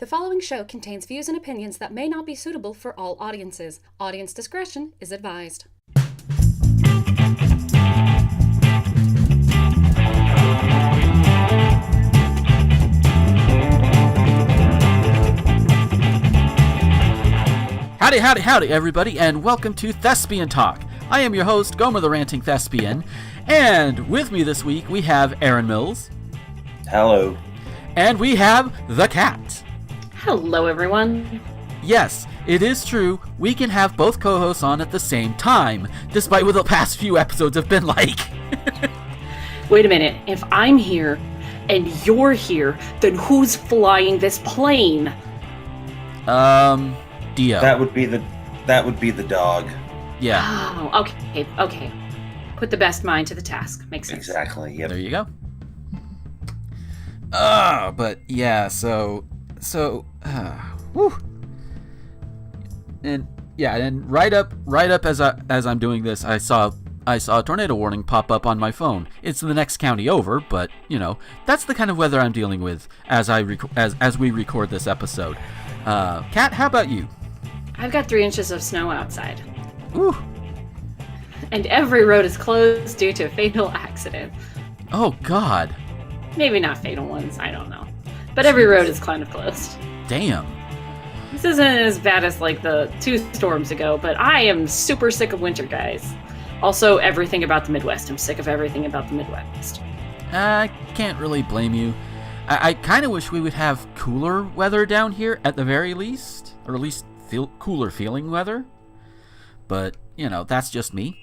The following show contains views and opinions that may not be suitable for all audiences. Audience discretion is advised. Howdy, everybody, and welcome to Thespian Talk. I am your host, Gomer the Ranting Thespian, and with me this week we have Aaron Mills. Hello. And we have the Cat. Hello, everyone. Yes, it is true, we can have both co-hosts on at the same time, despite what the past few episodes have been like. Wait a minute, if I'm here and you're here, then who's flying this plane? Dio. That would be the dog. Yeah. Oh, okay. Put the best mind to the task. Makes sense. Exactly. Yep. There you go. But yeah, whew. And right up as I'm doing this, I saw a tornado warning pop up on my phone. It's in the next county over, but you know, that's the kind of weather I'm dealing with as we record this episode. Kat, how about you? I've got 3 inches of snow outside. Ooh. And every road is closed due to a fatal accident. Oh God. Maybe not fatal ones, I don't know. But every road is kind of closed. Damn. This isn't as bad as like the 2 storms ago, but I am super sick of winter, guys. Also, everything about the Midwest. I'm sick of everything about the Midwest. I can't really blame you. I kind of wish we would have cooler weather down here at the very least, or at least cooler feeling weather. But, you know, that's just me.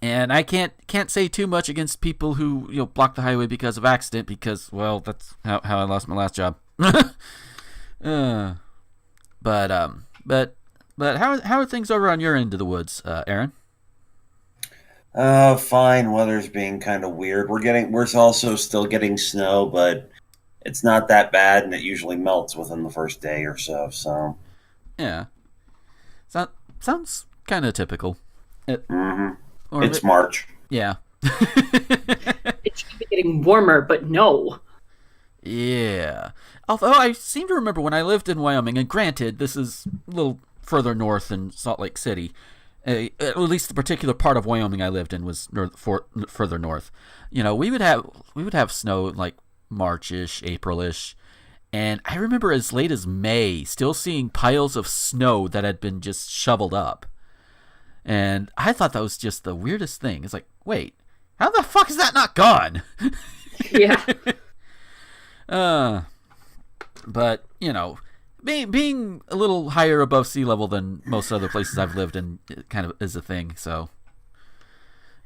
And I can't say too much against people who, you know, block the highway because of accident, because, well, that's how I lost my last job. But how are things over on your end of the woods, Aaron? Fine. Weather's being kind of weird. We're also still getting snow, but it's not that bad, and it usually melts within the first day or so. So, yeah, sounds kind of typical. It's March. Yeah. It should be getting warmer, but no. Yeah. Although I seem to remember when I lived in Wyoming, and granted, this is a little further north than Salt Lake City. At least the particular part of Wyoming I lived in was further north. You know, we would have snow in like March-ish, April-ish, and I remember as late as May still seeing piles of snow that had been just shoveled up. And I thought that was just the weirdest thing. It's like, wait, how the fuck is that not gone? Yeah. But, you know, being a little higher above sea level than most other places I've lived in kind of is a thing, so.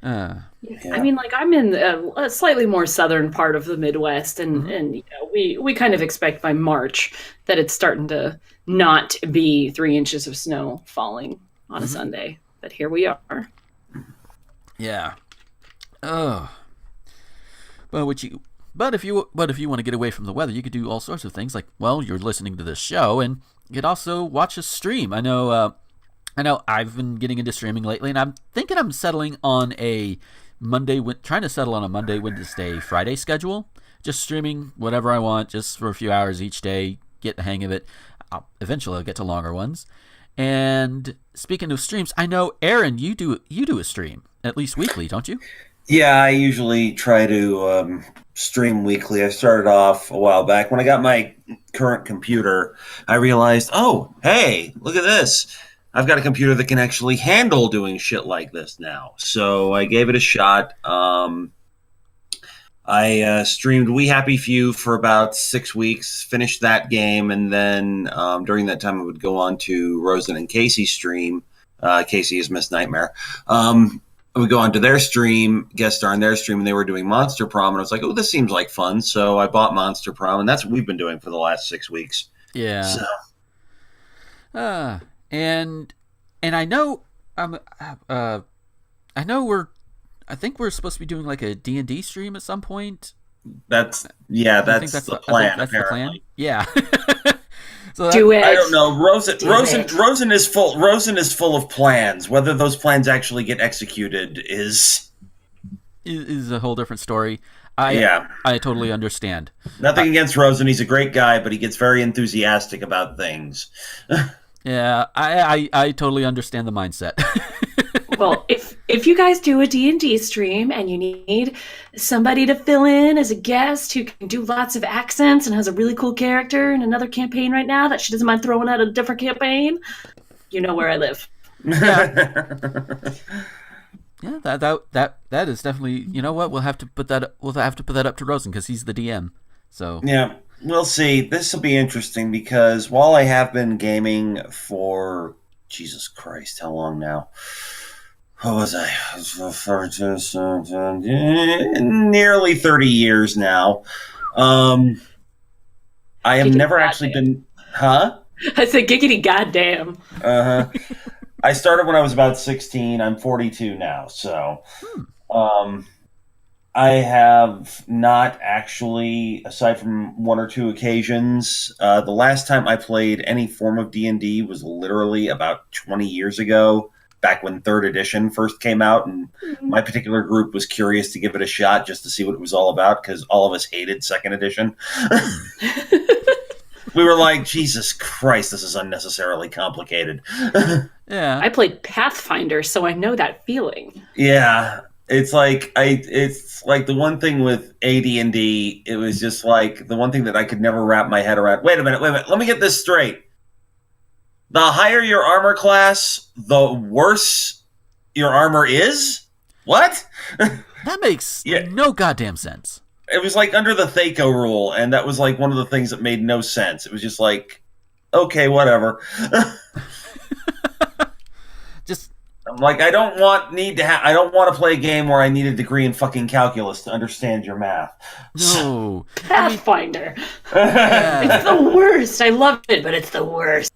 Yeah. I mean, like, I'm in a slightly more southern part of the Midwest, and you know, we kind of expect by March that it's starting to not be 3 inches of snow falling on a Sunday. But here we are. Yeah. Oh. But if you want to get away from the weather, you could do all sorts of things. Like, well, you're listening to this show, and you could also watch a stream. I know I've been getting into streaming lately, and I'm thinking I'm settling on a trying to settle on a Monday, Wednesday, Friday schedule. Just streaming whatever I want, just for a few hours each day. Get the hang of it. Eventually, I'll get to longer ones. And speaking of streams, I know, Aaron, you do a stream, at least weekly, don't you? Yeah, I usually try to stream weekly. I started off a while back. When I got my current computer, I realized, oh, hey, look at this. I've got a computer that can actually handle doing shit like this now. So I gave it a shot. I streamed We Happy Few for about 6 weeks, finished that game, and then during that time I would go on to Rosen and Casey's stream. Casey is Miss Nightmare. I would go on to their stream, guest star on their stream, and they were doing Monster Prom, and I was like, oh, this seems like fun. So I bought Monster Prom, and that's what we've been doing for the last 6 weeks. Yeah. So. And I know I think we're supposed to be doing like a D&D stream at some point. That's the plan. That's the plan. Yeah. So do it. I don't know. Rosen is full of plans. Whether those plans actually get executed is a whole different story. I totally understand. Nothing against Rosen. He's a great guy, but he gets very enthusiastic about things. Yeah, I totally understand the mindset. Well, if you guys do a D&D stream and you need somebody to fill in as a guest who can do lots of accents and has a really cool character in another campaign right now that she doesn't mind throwing out a different campaign, you know where I live. Yeah, that is definitely, you know what, we'll have to put that up to Rosen because he's the DM. So yeah, we'll see. This will be interesting because while I have been gaming for Jesus Christ, how long now? What was I? Nearly 30 years now. I have never actually been. Huh? I said giggity goddamn. I started when I was about 16. I'm 42 now, so I have not actually, aside from one or two occasions, the last time I played any form of D&D was literally about 20 years ago, back when 3rd edition first came out, and my particular group was curious to give it a shot just to see what it was all about, because all of us hated 2nd edition. We were like, Jesus Christ, this is unnecessarily complicated. yeah, I played Pathfinder, so I know that feeling. Yeah, it's like the one thing with AD&D, it was just like the one thing that I could never wrap my head around. Wait a minute, let me get this straight. The higher your armor class, the worse your armor is? What? that makes no goddamn sense. It was like under the Thaco rule, and that was like one of the things that made no sense. It was just like, okay, whatever. I'm like, I don't want to play a game where I need a degree in fucking calculus to understand your math. No. Pathfinder. It's the worst. I love it, but it's the worst.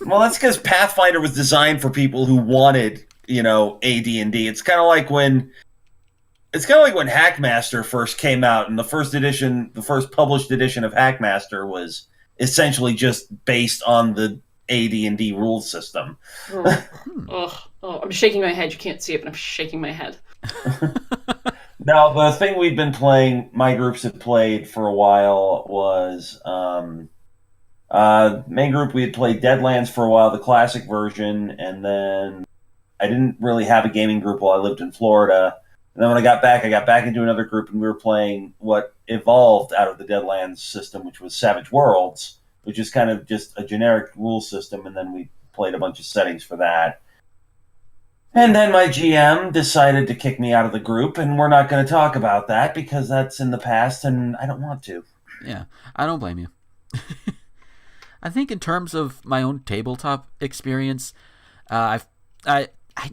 Well, that's because Pathfinder was designed for people who wanted, AD&D. It's kind of like when Hackmaster first came out, and the first published edition of Hackmaster was essentially just based on the AD&D rule system. I'm shaking my head. You can't see it, but I'm shaking my head. Now, the thing we've been playing, my groups have played for a while, was main group. We had played Deadlands for a while, the classic version, and then I didn't really have a gaming group while I lived in Florida. And then when I got back into another group, and we were playing what evolved out of the Deadlands system, which was Savage Worlds, which is kind of just a generic rule system, and then we played a bunch of settings for that. And then my GM decided to kick me out of the group, and we're not going to talk about that because that's in the past, and I don't want to. Yeah, I don't blame you. I think in terms of my own tabletop experience, I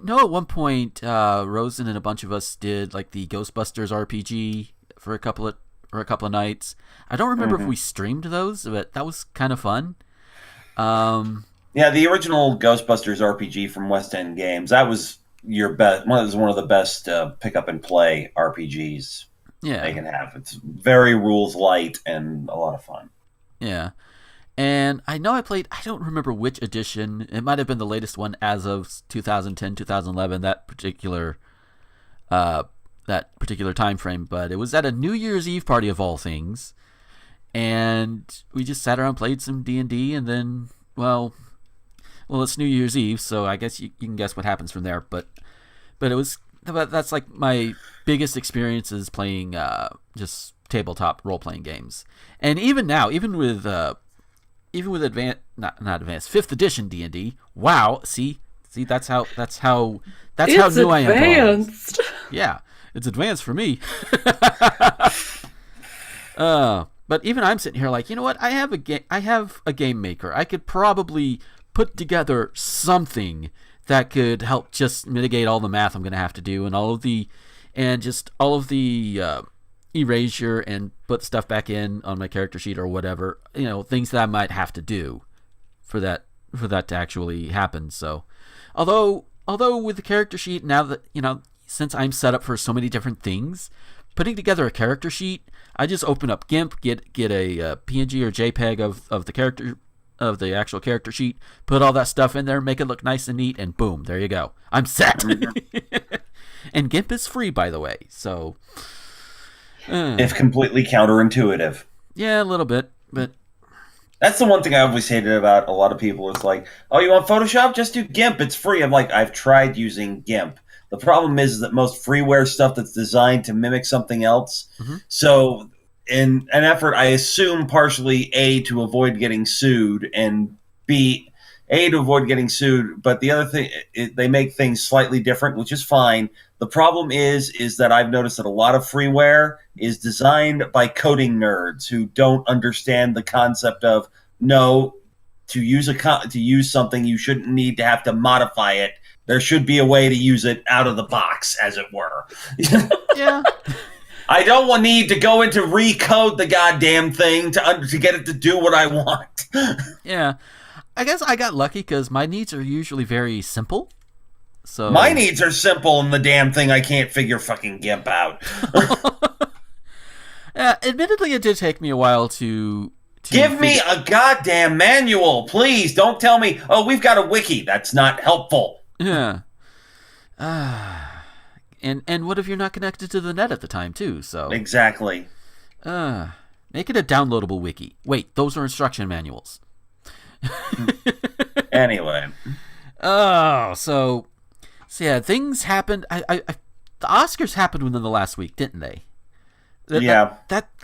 know at one point Rosen and a bunch of us did like the Ghostbusters RPG for a couple of nights. I don't remember if we streamed those, but that was kind of fun. Yeah, the original Ghostbusters RPG from West End Games, that was your best. One of the best pick up and play RPGs they can have. It's very rules light and a lot of fun. Yeah. And I know I don't remember which edition. It might have been the latest one as of 2010, 2011, that particular time frame, but it was at a New Year's Eve party of all things. And we just sat around, played some D&D, and then, well, it's New Year's Eve, so I guess you can guess what happens from there. But that's like my biggest experiences playing just tabletop role-playing games. And even now, even with advanced, not advanced, 5th edition D&D. Wow, see, that's how new I am. Advanced. Yeah, it's advanced for me. But even I'm sitting here like, you know what? I have a game maker. I could probably put together something that could help just mitigate all the math I'm going to have to do and all of the erasure and put stuff back in on my character sheet or whatever, things that I might have to do for that to actually happen. So although with the character sheet, now that since I'm set up for so many different things, putting together a character sheet, I just open up GIMP, get a PNG or JPEG of the character, of the actual character sheet, put all that stuff in there, make it look nice and neat, and boom, there you go, I'm set. And GIMP is free, by the way, so if completely counterintuitive. Yeah, a little bit, but that's the one thing I always hated about a lot of people. It's like, oh, you want Photoshop? Just do GIMP. It's free. I'm like, I've tried using GIMP. The problem is that most freeware stuff that's designed to mimic something else. Mm-hmm. So in an effort, I assume partially A, to avoid getting sued, and B, to avoid getting sued. But the other thing, they make things slightly different, which is fine. The problem is that I've noticed that a lot of freeware is designed by coding nerds who don't understand the concept of, no, to use something, you shouldn't need to have to modify it. There should be a way to use it out of the box, as it were. Yeah. I don't need to go into recode the goddamn thing to get it to do what I want. Yeah. I guess I got lucky because my needs are usually very simple. So my needs are simple, and the damn thing I can't figure fucking GIMP out. Admittedly, it did take me a while to give me a goddamn manual, please. Don't tell me, oh, we've got a wiki. That's not helpful. Yeah. And what if you're not connected to the net at the time too? So exactly. Make it a downloadable wiki. Wait, those are instruction manuals. Anyway. So yeah, things happened. The Oscars happened within the last week, didn't they? Yeah.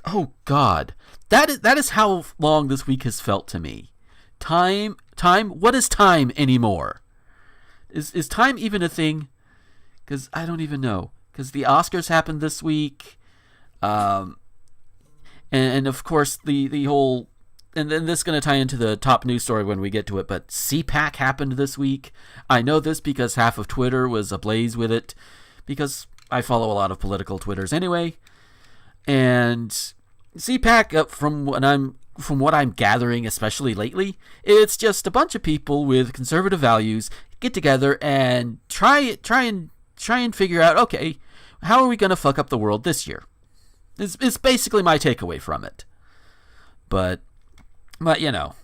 Oh God, that is how long this week has felt to me. Time. What is time anymore? Is time even a thing? Because I don't even know. Because the Oscars happened this week, and of course the whole. And then this is going to tie into the top news story when we get to it, but CPAC happened this week. I know this because half of Twitter was ablaze with it, because I follow a lot of political Twitters anyway. And CPAC, from what I'm gathering, especially lately, it's just a bunch of people with conservative values get together and try and figure out, okay, how are we going to fuck up the world this year? It's basically my takeaway from it. But you know,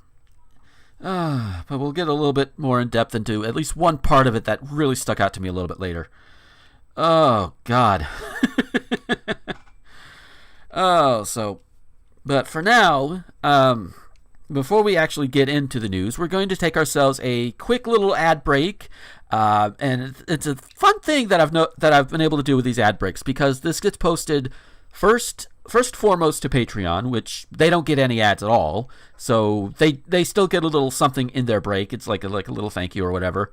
but we'll get a little bit more in depth into at least one part of it that really stuck out to me a little bit later. Oh, God. But for now, before we actually get into the news, we're going to take ourselves a quick little ad break. And it's a fun thing that I've been able to do with these ad breaks, because this gets posted first foremost to Patreon, which they don't get any ads at all, so they still get a little something in their break. It's like a little thank you or whatever.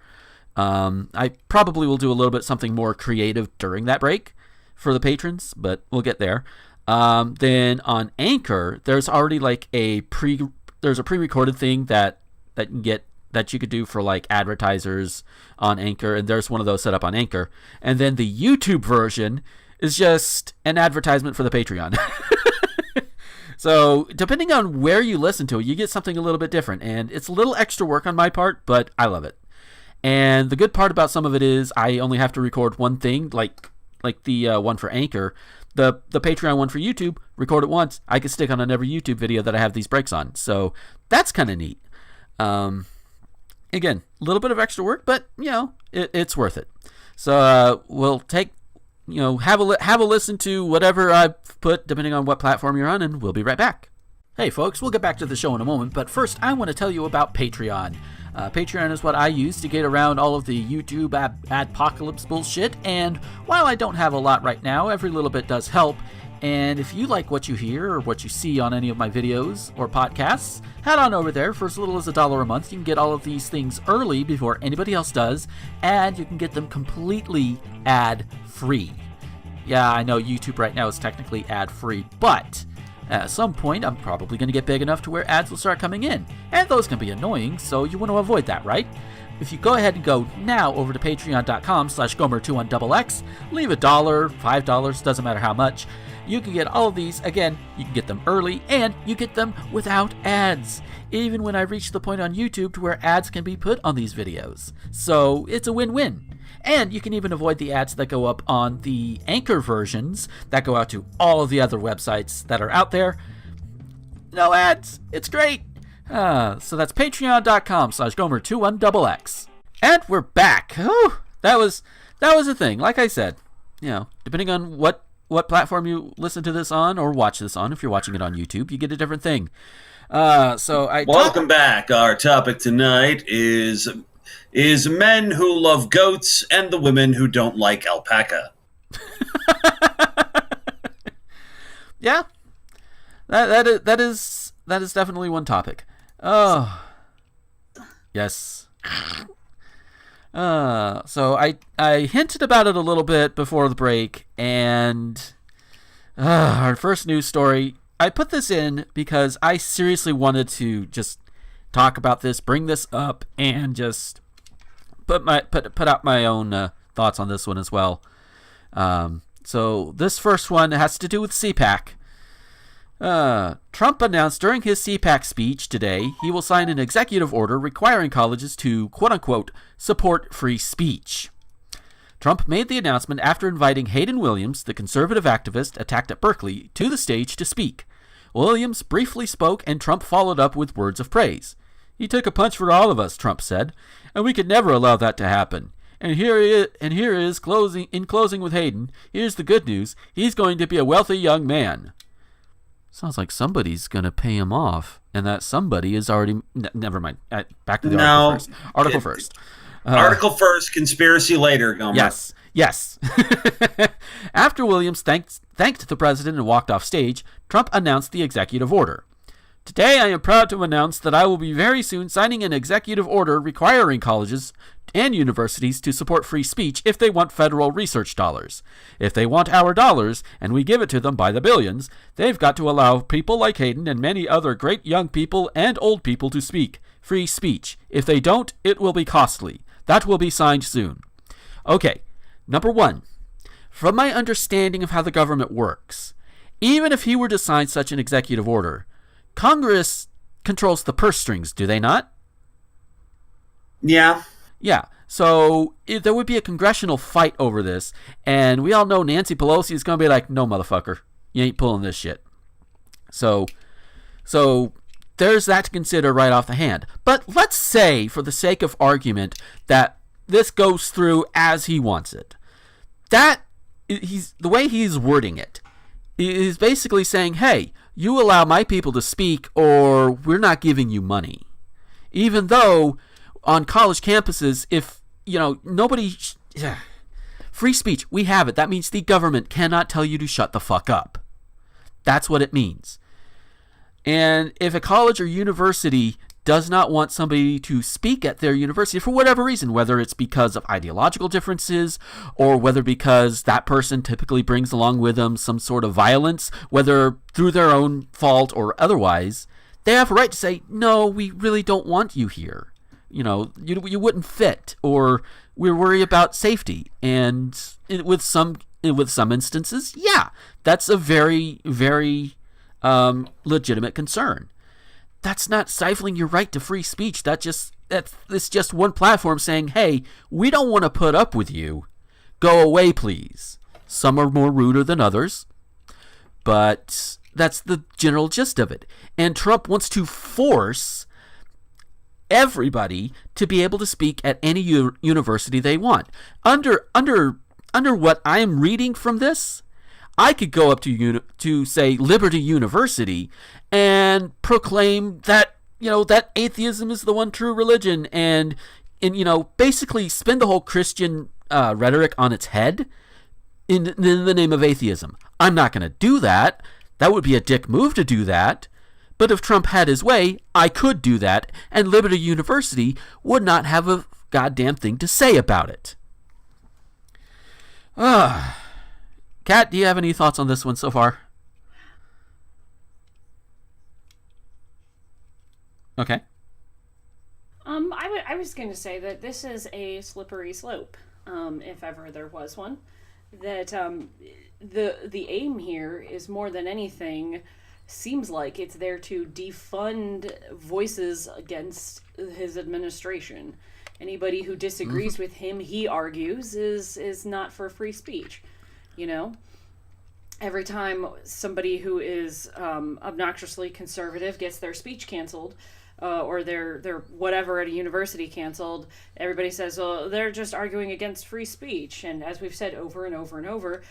I probably will do a little bit something more creative during that break for the patrons, but we'll get there. Then on Anchor, there's already like there's a pre-recorded thing that you could do for like advertisers on Anchor, and there's one of those set up on Anchor. And then the YouTube version is just an advertisement for the Patreon. So depending on where you listen to it, you get something a little bit different, and it's a little extra work on my part, but I love it. And the good part about some of it is I only have to record one thing, like the one for Anchor. The Patreon one for YouTube, record it once. I can stick on every YouTube video that I have these breaks on. So that's kind of neat. Again, a little bit of extra work, but it's worth it. So we'll have a listen to whatever I've put, depending on what platform you're on, and we'll be right back. Hey folks, we'll get back to the show in a moment, but first I want to tell you about Patreon. Patreon is what I use to get around all of the YouTube adpocalypse bullshit, and while I don't have a lot right now, every little bit does help. And if you like what you hear or what you see on any of my videos or podcasts, head on over there. For as little as $1 a month, you can get all of these things early before anybody else does, and you can get them completely ad-free. Yeah, I know YouTube right now is technically ad-free, but at some point I'm probably going to get big enough to where ads will start coming in, and those can be annoying, so you want to avoid that, right? If you go ahead and go now over to patreon.com/Gomer21XX, leave $1, $5, doesn't matter how much, you can get all of these. Again, you can get them early, and you get them without ads, even when I reach the point on YouTube to where ads can be put on these videos. So it's a win-win. And you can even avoid the ads that go up on the Anchor versions that go out to all of the other websites that are out there. No ads. It's great. So that's patreon.com/Gomer21XX. And we're back. Oh, that was a thing. Like I said, depending on what what platform you listen to this on or watch this on. If you're watching it on YouTube, you get a different thing. Welcome back. Our topic tonight is men who love goats and the women who don't like alpaca. Yeah, that is definitely one topic. Oh, yes. So I hinted about it a little bit before the break, and our first news story. I put this in because I seriously wanted to just talk about this, bring this up, and just put out my own thoughts on this one as well. So this first one has to do with CPAC. Trump announced during his CPAC speech today he will sign an executive order requiring colleges to, quote-unquote, support free speech. Trump made the announcement after inviting Hayden Williams, the conservative activist attacked at Berkeley, to the stage to speak. Williams briefly spoke, and Trump followed up with words of praise. "He took a punch for all of us," Trump said, "and we could never allow that to happen. And here is closing with Hayden. Here's the good news. He's going to be a wealthy young man." Sounds like somebody's going to pay him off, and that somebody is already... never mind. Back to the article first. Article first, conspiracy later, Gomer. Yes. After Williams thanked the president and walked off stage, Trump announced the executive order. "Today I am proud to announce that I will be very soon signing an executive order requiring colleges and universities to support free speech if they want federal research dollars. If they want our dollars, and we give it to them by the billions, they've got to allow people like Hayden and many other great young people and old people to speak. Free speech. If they don't, it will be costly. That will be signed soon." Okay, number one. From my understanding of how the government works, even if he were to sign such an executive order, Congress controls the purse strings, do they not? Yeah. Yeah. So there would be a congressional fight over this, and we all know Nancy Pelosi is going to be like, "No, motherfucker, you ain't pulling this shit." So there's that to consider right off the hand. But let's say, for the sake of argument, that this goes through as he wants it. The way he's wording it is basically saying, "Hey, you allow my people to speak, or we're not giving you money." Even though on college campuses, if free speech, we have it. That means the government cannot tell you to shut the fuck up. That's what it means. And if a college or university does not want somebody to speak at their university for whatever reason, whether it's because of ideological differences or whether because that person typically brings along with them some sort of violence, whether through their own fault or otherwise, they have a right to say, "No, we really don't want you here. You wouldn't fit, or we're worried about safety." And with some instances, yeah, that's a very, very legitimate concern. That's not stifling your right to free speech. It's just one platform saying, "Hey, we don't want to put up with you. Go away, please." Some are more ruder than others, but that's the general gist of it. And Trump wants to force everybody to be able to speak at any university they want. Under what I'm reading from this, I could go up to say Liberty University and proclaim that that atheism is the one true religion, and basically spin the whole Christian rhetoric on its head in the name of atheism. I'm not going to do that. That would be a dick move to do that. But if Trump had his way, I could do that, and Liberty University would not have a goddamn thing to say about it. Kat, do you have any thoughts on this one so far? Okay. I was going to say that this is a slippery slope, if ever there was one. That the aim here is, more than anything, seems like it's there to defund voices against his administration. Anybody who disagrees with him, he argues, is not for free speech. Every time somebody who is obnoxiously conservative gets their speech canceled, or their whatever at a university canceled, everybody says, "Oh, they're just arguing against free speech." And as we've said over and over and over,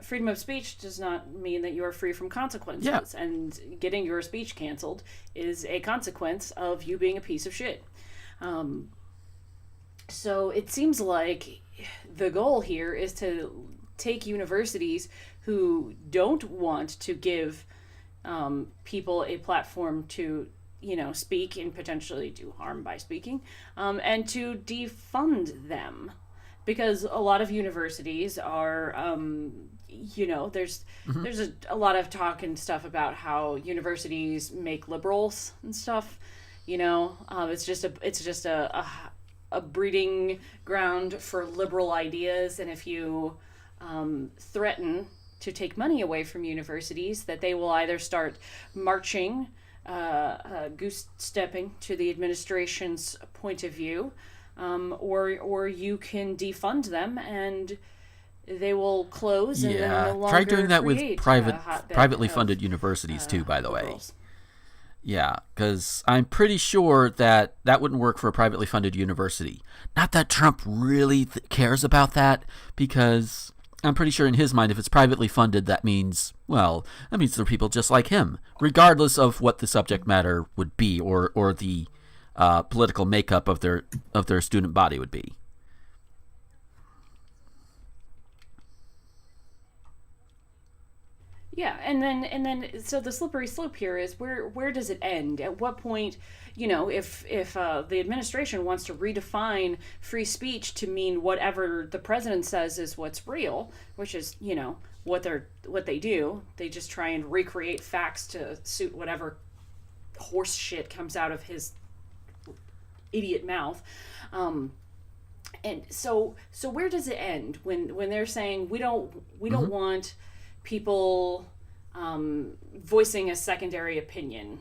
freedom of speech does not mean that you are free from consequences. Yeah. And getting your speech canceled is a consequence of you being a piece of shit. So it seems like the goal here is to take universities who don't want to give people a platform to, speak and potentially do harm by speaking, and to defund them. Because a lot of universities are, there's a lot of talk and stuff about how universities make liberals and stuff. It's just a breeding ground for liberal ideas, and if you threaten to take money away from universities, that they will either start marching, goose stepping to the administration's point of view, or you can defund them and they will close and then no longer try doing that with privately of, funded universities too, by the liberals. way. Yeah, because I'm pretty sure that wouldn't work for a privately funded university. Not that Trump really cares about that, because I'm pretty sure in his mind, if it's privately funded, that means there are people just like him, regardless of what the subject matter would be or the political makeup of their student body would be. Yeah, and then so the slippery slope here is where does it end? At what point, if the administration wants to redefine free speech to mean whatever the president says is what's real, which is what they do, they just try and recreate facts to suit whatever horse shit comes out of his idiot mouth. And so where does it end when they're saying we don't want people voicing a secondary opinion?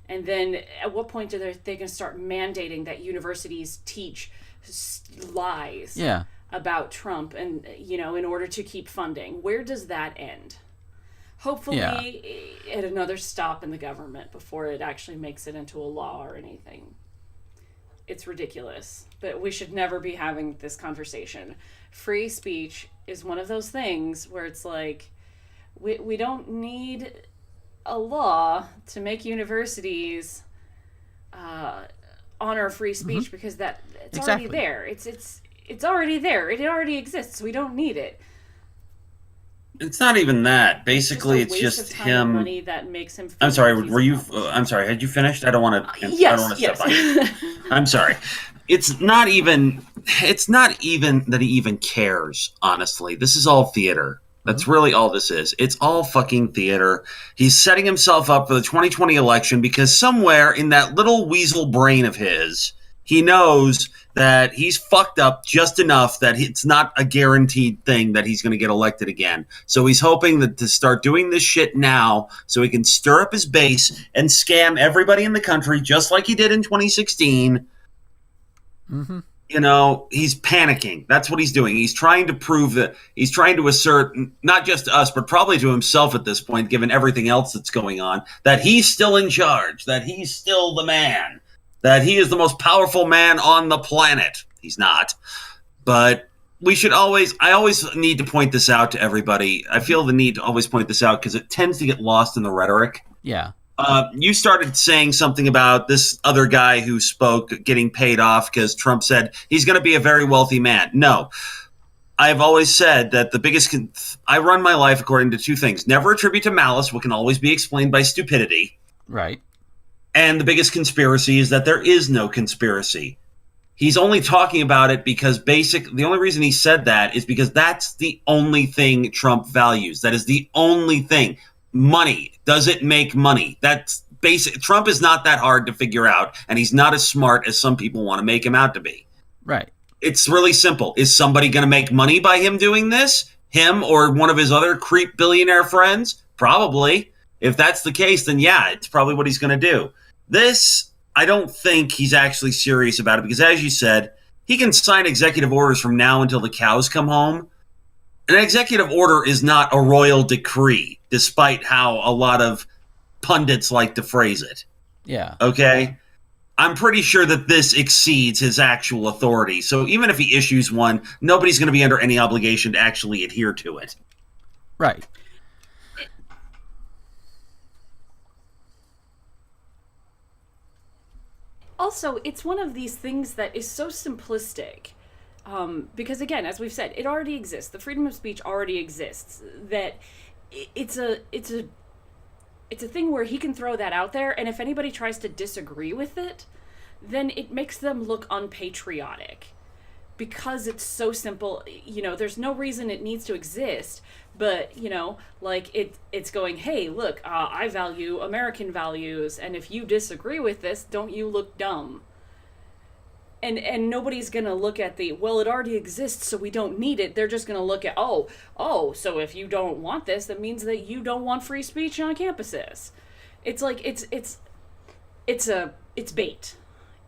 And then at what point they going to start mandating that universities teach lies about Trump and in order to keep funding? Where does that end? Hopefully at another stop in the government before it actually makes it into a law or anything. It's ridiculous, but we should never be having this conversation. Free speech is one of those things where it's like, we don't need a law to make universities honor free speech, because it's already there. It's already there. It already exists. We don't need it. It's not even that. Basically, it's just him. Money that makes him. I'm sorry. Were you? I'm sorry. Had you finished? I don't want to. Yes. I don't want to step on you. I'm sorry. It's not even that he even cares. Honestly, this is all theater. That's really all this is. It's all fucking theater. He's setting himself up for the 2020 election because somewhere in that little weasel brain of his, he knows that he's fucked up just enough that it's not a guaranteed thing that he's going to get elected again. So he's hoping that to start doing this shit now so he can stir up his base and scam everybody in the country just like he did in 2016. Mm-hmm. He's panicking. That's what he's doing. He's trying to prove that he's trying to assert, not just to us, but probably to himself at this point, given everything else that's going on, that he's still in charge, that he's still the man, that he is the most powerful man on the planet. He's not. But I always need to point this out to everybody. I feel the need to always point this out because it tends to get lost in the rhetoric. Yeah. You started saying something about this other guy who spoke getting paid off because Trump said he's going to be a very wealthy man. No. I've always said that the biggest... I run my life according to two things. Never attribute to malice what can always be explained by stupidity. Right. And the biggest conspiracy is that there is no conspiracy. He's only talking about it because the only reason he said that is because that's the only thing Trump values. That is the only thing. Money. Does it make money? That's basic. Trump is not that hard to figure out, and he's not as smart as some people want to make him out to be. Right. It's really simple. Is somebody going to make money by him doing this? Him or one of his other creep billionaire friends? Probably. If that's the case, then yeah, it's probably what he's going to do. This, I don't think he's actually serious about it because, as you said, he can sign executive orders from now until the cows come home. An executive order is not a royal decree, despite how a lot of pundits like to phrase it. Yeah. Okay? I'm pretty sure that this exceeds his actual authority. So even if he issues one, nobody's going to be under any obligation to actually adhere to it. Right. Also, it's one of these things that is so simplistic. Because again, as we've said, it already exists. The freedom of speech already exists. That it's a thing where he can throw that out there, and if anybody tries to disagree with it, then it makes them look unpatriotic. Because it's so simple, there's no reason it needs to exist, but, it's going, hey, look, I value American values, and if you disagree with this, don't you look dumb? And nobody's going to look at it already exists, so we don't need it. They're just going to look at, so if you don't want this, that means that you don't want free speech on campuses. It's like, it's bait.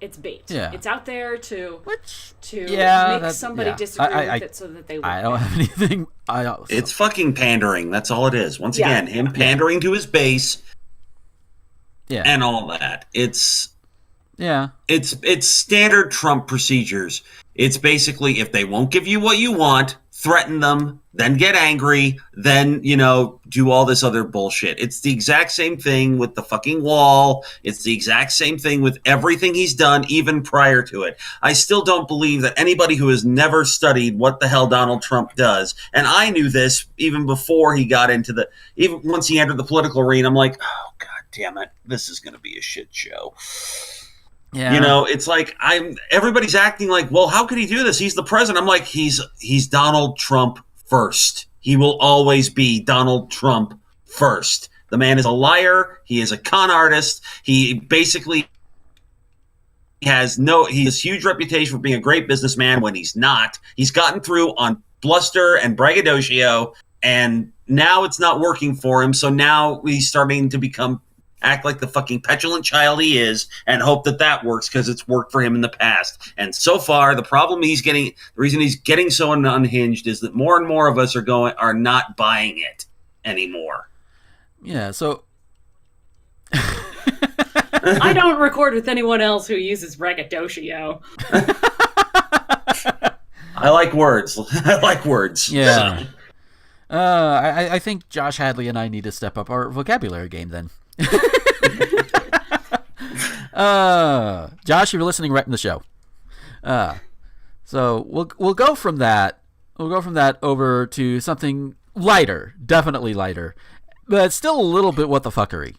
It's bait. Yeah. It's out there to make somebody yeah. disagree with it so that they look I don't have anything. It's fucking pandering. That's all it is. Once again, him pandering to his base and all that. It's standard Trump procedures. It's basically, if they won't give you what you want, threaten them, then get angry, then, do all this other bullshit. It's the exact same thing with the fucking wall. It's the exact same thing with everything he's done, even prior to it. I still don't believe that anybody who has never studied what the hell Donald Trump does, and I knew this even before he got into even once he entered the political arena, I'm like, oh, God damn it, this is going to be a shit show. Yeah. It's like everybody's acting like, well, how could he do this? He's the president. I'm like, he's Donald Trump first. He will always be Donald Trump first. The man is a liar. He is a con artist. He basically he has huge reputation for being a great businessman when he's not. He's gotten through on bluster and braggadocio, and now it's not working for him. So now he's starting to act like the fucking petulant child he is and hope that works because it's worked for him in the past. And so far, the reason he's getting so unhinged is that more and more of us are not buying it anymore. Yeah, so I don't record with anyone else who uses braggadocio. I like words. Yeah. So. I think Josh Hadley and I need to step up our vocabulary game then. Josh, you're listening right in the show. So we'll go from that. We'll go from that over to something lighter, definitely lighter, but still a little bit what the fuckery.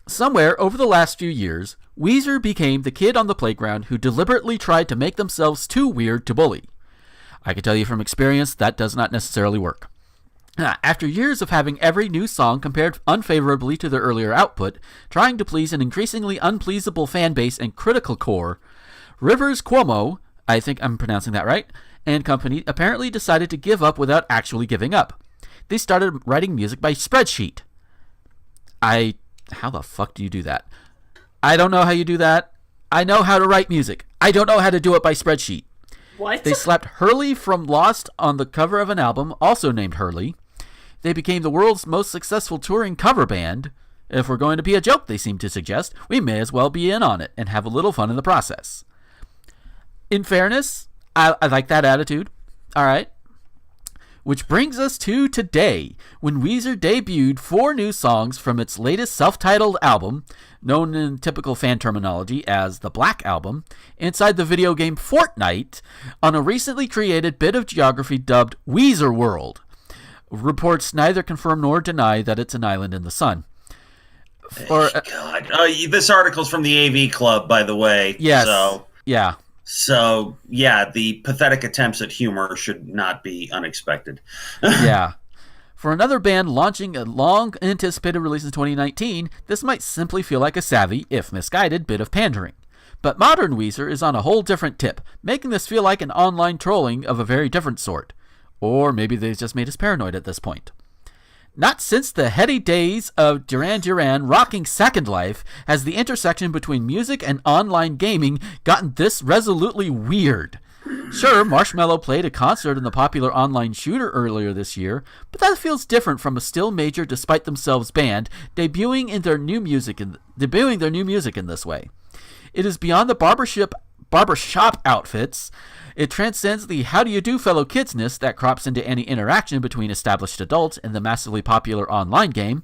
Somewhere over the last few years, Weezer became the kid on the playground who deliberately tried to make themselves too weird to bully. I can tell you from experience that does not necessarily work. After years of having every new song compared unfavorably to their earlier output, trying to please an increasingly unpleasable fan base and critical core, Rivers Cuomo, I think I'm pronouncing that right, and company apparently decided to give up without actually giving up. They started writing music by spreadsheet. How the fuck do you do that? I don't know how you do that. I know how to write music. I don't know how to do it by spreadsheet. What? They slapped Hurley from Lost on the cover of an album, also named Hurley. They became the world's most successful touring cover band. If we're going to be a joke, they seem to suggest, we may as well be in on it and have a little fun in the process. In fairness, I like that attitude. All right. Which brings us to today, when Weezer debuted 4 new songs from its latest self-titled album, known in typical fan terminology as the Black Album, inside the video game Fortnite, on a recently created bit of geography dubbed Weezer World. Reports neither confirm nor deny that it's an island in the sun. God. This article's from the AV Club, by the way. Yes. So, the pathetic attempts at humor should not be unexpected. Yeah. For another band launching a long-anticipated release in 2019, this might simply feel like a savvy, if misguided, bit of pandering. But modern Weezer is on a whole different tip, making this feel like an online trolling of a very different sort. Or maybe they just made us paranoid at this point. Not since the heady days of Duran Duran rocking Second Life has the intersection between music and online gaming gotten this resolutely weird. Sure, Marshmello played a concert in the popular online shooter earlier this year, but that feels different from a still major despite themselves band debuting their new music in this way. It is beyond the barbershop outfits. It transcends the how do you do fellow kidsness that crops into any interaction between established adults and the massively popular online game.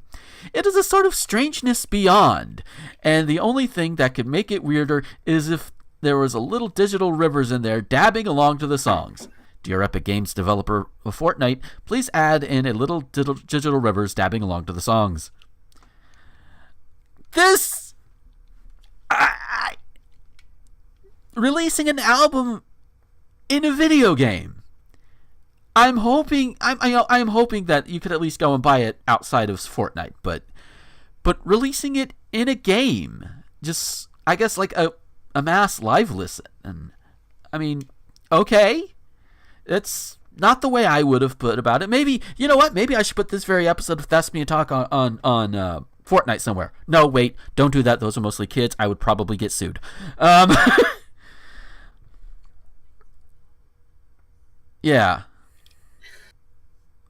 It is a sort of strangeness beyond, and the only thing that could make it weirder is if there was a little digital rivers in there dabbing along to the songs. Dear Epic Games developer of Fortnite, please add in a little digital rivers dabbing along to the songs. This... releasing an album in a video game. I'm hoping that you could at least go and buy it outside of Fortnite, but releasing it in a game, just I guess like a mass live listen. And I mean, okay, it's not the way I would have put about it. Maybe, you know what? Maybe I should put this very episode of Thespian Talk on Fortnite somewhere. No, wait, don't do that. Those are mostly kids. I would probably get sued. Yeah.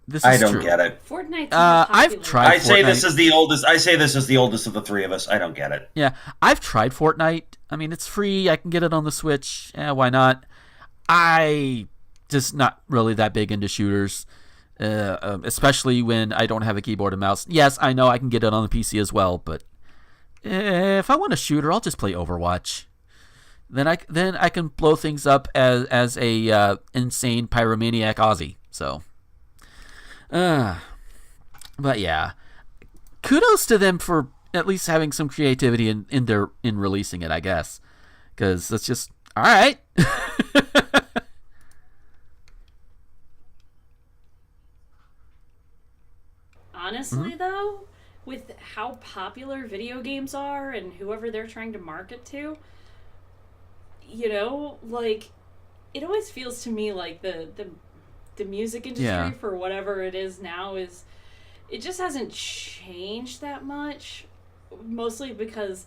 This is I don't true. get it. Fortnite's I've tried. I say Fortnite. this is the oldest. I say this is the oldest of the three of us. I don't get it. Yeah, I've tried Fortnite. I mean, it's free. I can get it on the Switch. Why not? I just not really that big into shooters, especially when I don't have a keyboard and mouse. Yes, I know I can get it on the PC as well, but if I want a shooter, I'll just play Overwatch. Then I can blow things up as a insane pyromaniac Aussie. So, but yeah, kudos to them for at least having some creativity in releasing it, I guess, because that's just all right. Honestly, though, with how popular video games are and whoever they're trying to market to, you know, like, it always feels to me like the music industry, for whatever it is now, it just hasn't changed that much, mostly because,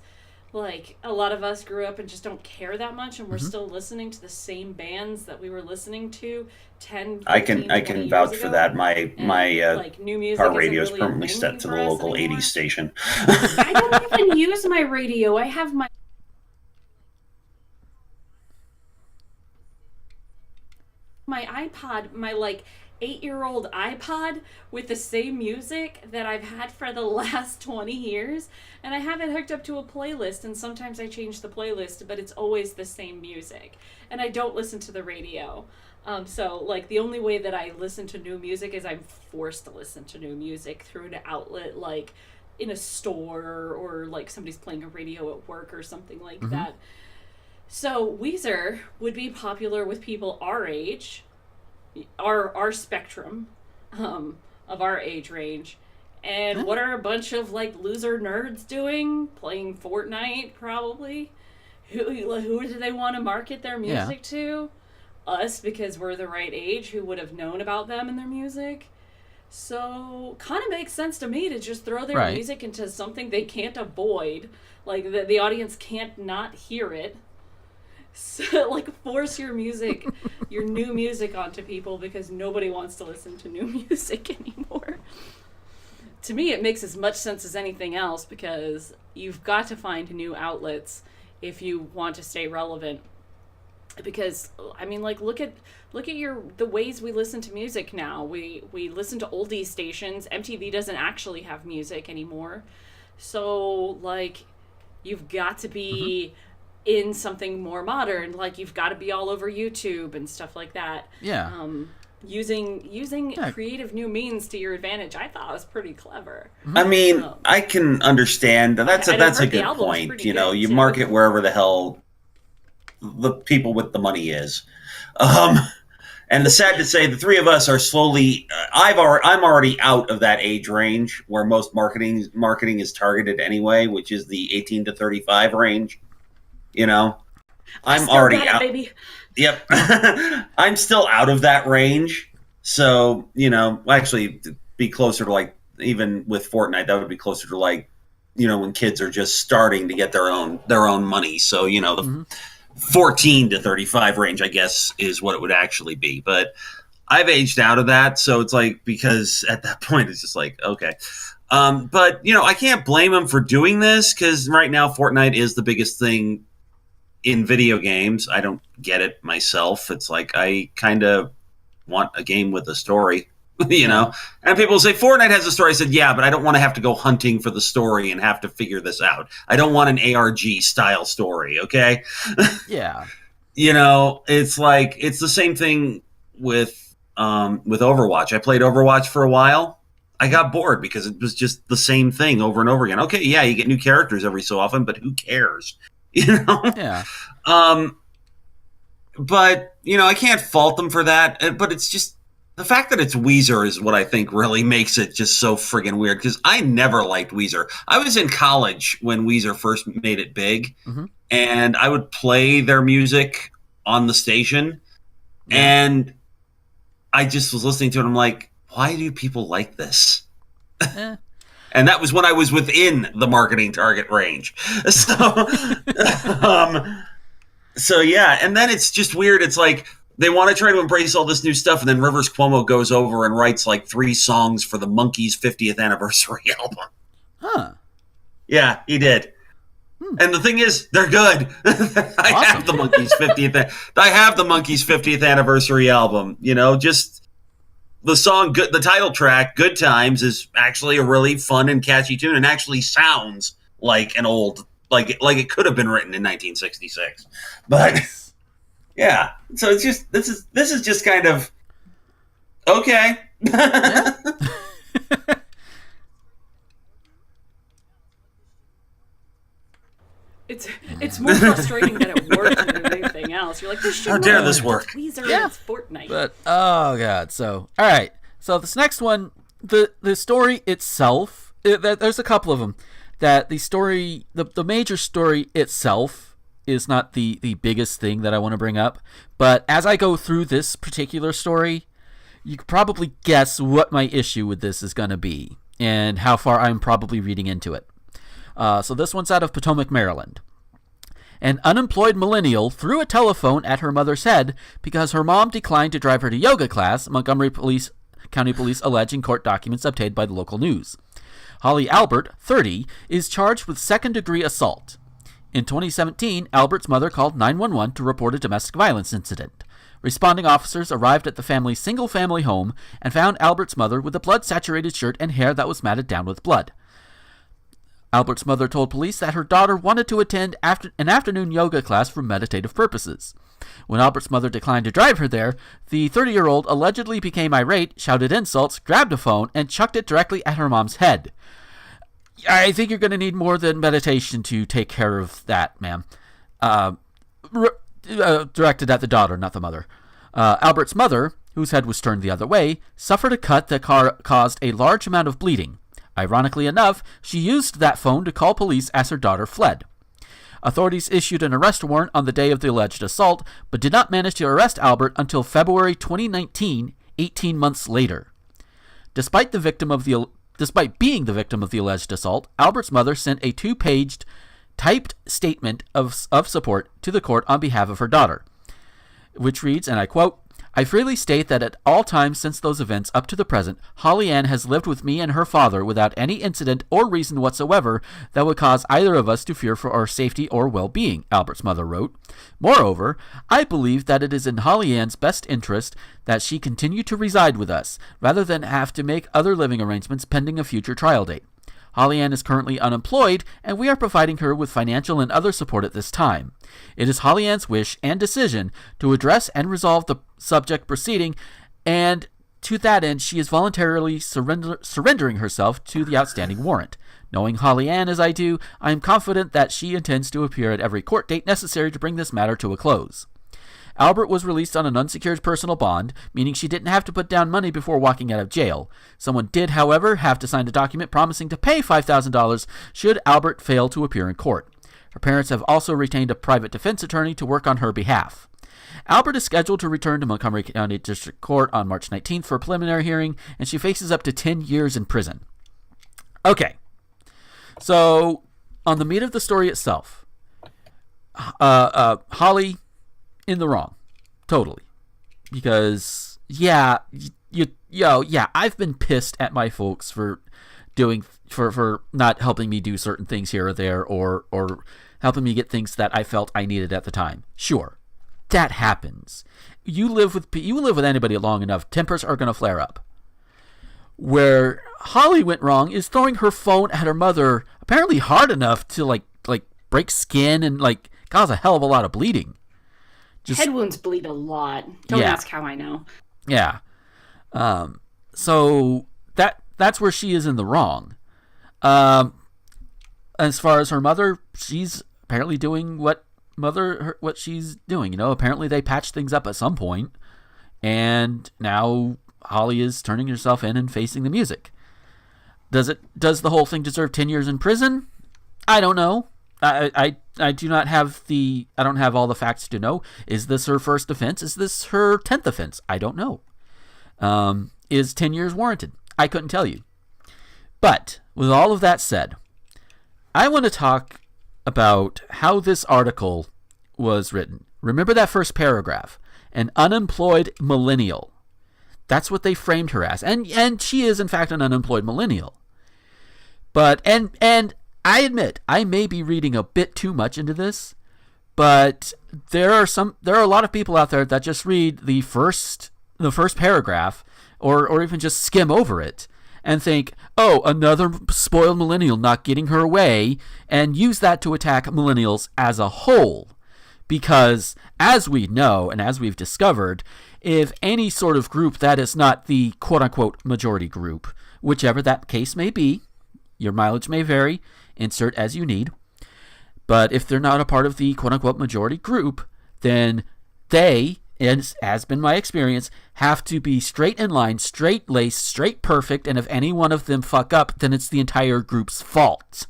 like, a lot of us grew up and just don't care that much, and we're still listening to the same bands that we were listening to 10, 15, I can vouch for that. My like, new music car radio is really permanently set to the local 80s station. I don't even use my radio. I have my iPod, my like 8-year-old iPod with the same music that I've had for the last 20 years, and I have it hooked up to a playlist, and sometimes I change the playlist, but it's always the same music, and I don't listen to the radio. So, like, the only way that I listen to new music is I'm forced to listen to new music through an outlet, like in a store, or like somebody's playing a radio at work or something like that. So Weezer would be popular with people our age, our spectrum of our age range. And what are a bunch of like loser nerds doing? Playing Fortnite, probably. Who do they want to market their music to? Us, because we're the right age, who would have known about them and their music. So, kind of makes sense to me to just throw their music into something they can't avoid. Like, the audience can't not hear it. So, like, force your music, your new music onto people, because nobody wants to listen to new music anymore. To me, it makes as much sense as anything else, because you've got to find new outlets if you want to stay relevant. Because, I mean, like, look at the ways we listen to music now. We listen to oldies stations. MTV doesn't actually have music anymore. So, like, you've got to be in something more modern. Like, you've got to be all over YouTube and stuff like that. Yeah. Using creative new means to your advantage, I thought was pretty clever. I mean, I can understand. That's a good point. You know, you market wherever the hell the people with the money is. And the sad to say, the three of us are slowly. I'm already out of that age range where most marketing is targeted anyway, which is the 18 to 35 range. You know, I'm already out. Baby. Yep, I'm still out of that range. So, you know, actually, be closer to, like, even with Fortnite, that would be closer to, like, you know, when kids are just starting to get their own money. So, you know, the 14 to 35 range, I guess, is what it would actually be. But I've aged out of that, so it's like, because at that point it's just like, okay. But, you know, I can't blame them for doing this, because right now Fortnite is the biggest thing in video games. I don't get it myself. It's like I kind of want a game with a story, you know? And people say, Fortnite has a story. I said, yeah, but I don't want to have to go hunting for the story and have to figure this out. I don't want an ARG style story, okay? Yeah. You know, it's like, it's the same thing with Overwatch. I played Overwatch for a while. I got bored because it was just the same thing over and over again. Okay, yeah, you get new characters every so often, but who cares? You know? Yeah. But, you know, I can't fault them for that. But it's just the fact that it's Weezer is what I think really makes it just so friggin' weird. Because I never liked Weezer. I was in college when Weezer first made it big. Mm-hmm. And I would play their music on the station. Yeah. And I just was listening to it. And I'm like, why do people like this? And that was when I was within the marketing target range. So, so yeah. And then it's just weird. It's like they want to try to embrace all this new stuff. And then Rivers Cuomo goes over and writes like 3 songs for the Monkees' 50th anniversary album. Huh. Yeah, he did. And the thing is, they're good. I have the Monkees' 50th anniversary album. You know, just the song, good, the title track, "Good Times," is actually a really fun and catchy tune, and actually sounds like an old, like it could have been written in 1966. But yeah, so it's just this is just kind of okay. Yeah. It's more frustrating that it worked than anything else. You're like, this should How dare this work? Weezer is Fortnite. But oh god, so all right. So this next one, the story itself, there's a couple of them. That the story, the major story itself is not the biggest thing that I want to bring up. But as I go through this particular story, you could probably guess what my issue with this is going to be and how far I'm probably reading into it. So this one's out of Potomac, Maryland. An unemployed millennial threw a telephone at her mother's head because her mom declined to drive her to yoga class, Montgomery County Police allege in court documents obtained by the local news. Holly Albert, 30, is charged with second-degree assault. In 2017, Albert's mother called 911 to report a domestic violence incident. Responding officers arrived at the family's single-family home and found Albert's mother with a blood-saturated shirt and hair that was matted down with blood. Albert's mother told police that her daughter wanted to attend an afternoon yoga class for meditative purposes. When Albert's mother declined to drive her there, the 30-year-old allegedly became irate, shouted insults, grabbed a phone, and chucked it directly at her mom's head. I think you're going to need more than meditation to take care of that, ma'am. Directed at the daughter, not the mother. Albert's mother, whose head was turned the other way, suffered a cut that caused a large amount of bleeding. Ironically enough, she used that phone to call police as her daughter fled. Authorities issued an arrest warrant on the day of the alleged assault, but did not manage to arrest Albert until February 2019, 18 months later. Despite being the victim of the alleged assault, Albert's mother sent a 2-paged typed statement of support to the court on behalf of her daughter, which reads, and I quote, "I freely state that at all times since those events up to the present, Holly Ann has lived with me and her father without any incident or reason whatsoever that would cause either of us to fear for our safety or well-being," Albert's mother wrote. "Moreover, I believe that it is in Holly Ann's best interest that she continue to reside with us, rather than have to make other living arrangements pending a future trial date. Holly Ann is currently unemployed, and we are providing her with financial and other support at this time. It is Holly Ann's wish and decision to address and resolve the subject proceeding, and to that end, she is voluntarily surrendering herself to the outstanding warrant. Knowing Holly Ann as I do, I am confident that she intends to appear at every court date necessary to bring this matter to a close." Albert was released on an unsecured personal bond, meaning she didn't have to put down money before walking out of jail. Someone did, however, have to sign a document promising to pay $5,000 should Albert fail to appear in court. Her parents have also retained a private defense attorney to work on her behalf. Albert is scheduled to return to Montgomery County District Court on March 19th for a preliminary hearing, and she faces up to 10 years in prison. Okay, so on the meat of the story itself, Holly in the wrong, totally, because I've been pissed at my folks for not helping me do certain things here or there, or helping me get things that I felt I needed at the time. Sure, that happens. You live with anybody long enough, tempers are going to flare up. Where Holly went wrong is throwing her phone at her mother, apparently hard enough to like break skin and like cause a hell of a lot of bleeding. Head wounds bleed a lot. Don't ask how I know. Yeah. So that's where she is in the wrong. As far as her mother, she's apparently doing what she's doing. You know, apparently they patched things up at some point, and now Holly is turning herself in and facing the music. Does the whole thing deserve 10 years in prison? I don't know. I do not have I don't have all the facts to know. Is this her first offense? Is this her 10th offense? I don't know. Is 10 years warranted? I couldn't tell you. But with all of that said, I want to talk about how this article was written. Remember that first paragraph, an unemployed millennial. That's what they framed her as. And she is, in fact, an unemployed millennial. But, and I admit, I may be reading a bit too much into this, but there are a lot of people out there that just read the first paragraph or even just skim over it and think, oh, another spoiled millennial not getting her way, and use that to attack millennials as a whole. Because, as we know and as we've discovered, if any sort of group that is not the quote-unquote majority group, whichever that case may be, your mileage may vary, insert as you need, but if they're not a part of the quote-unquote majority group, then they, as has been my experience, have to be straight in line, straight-laced, straight perfect, and if any one of them fuck up, then it's the entire group's fault.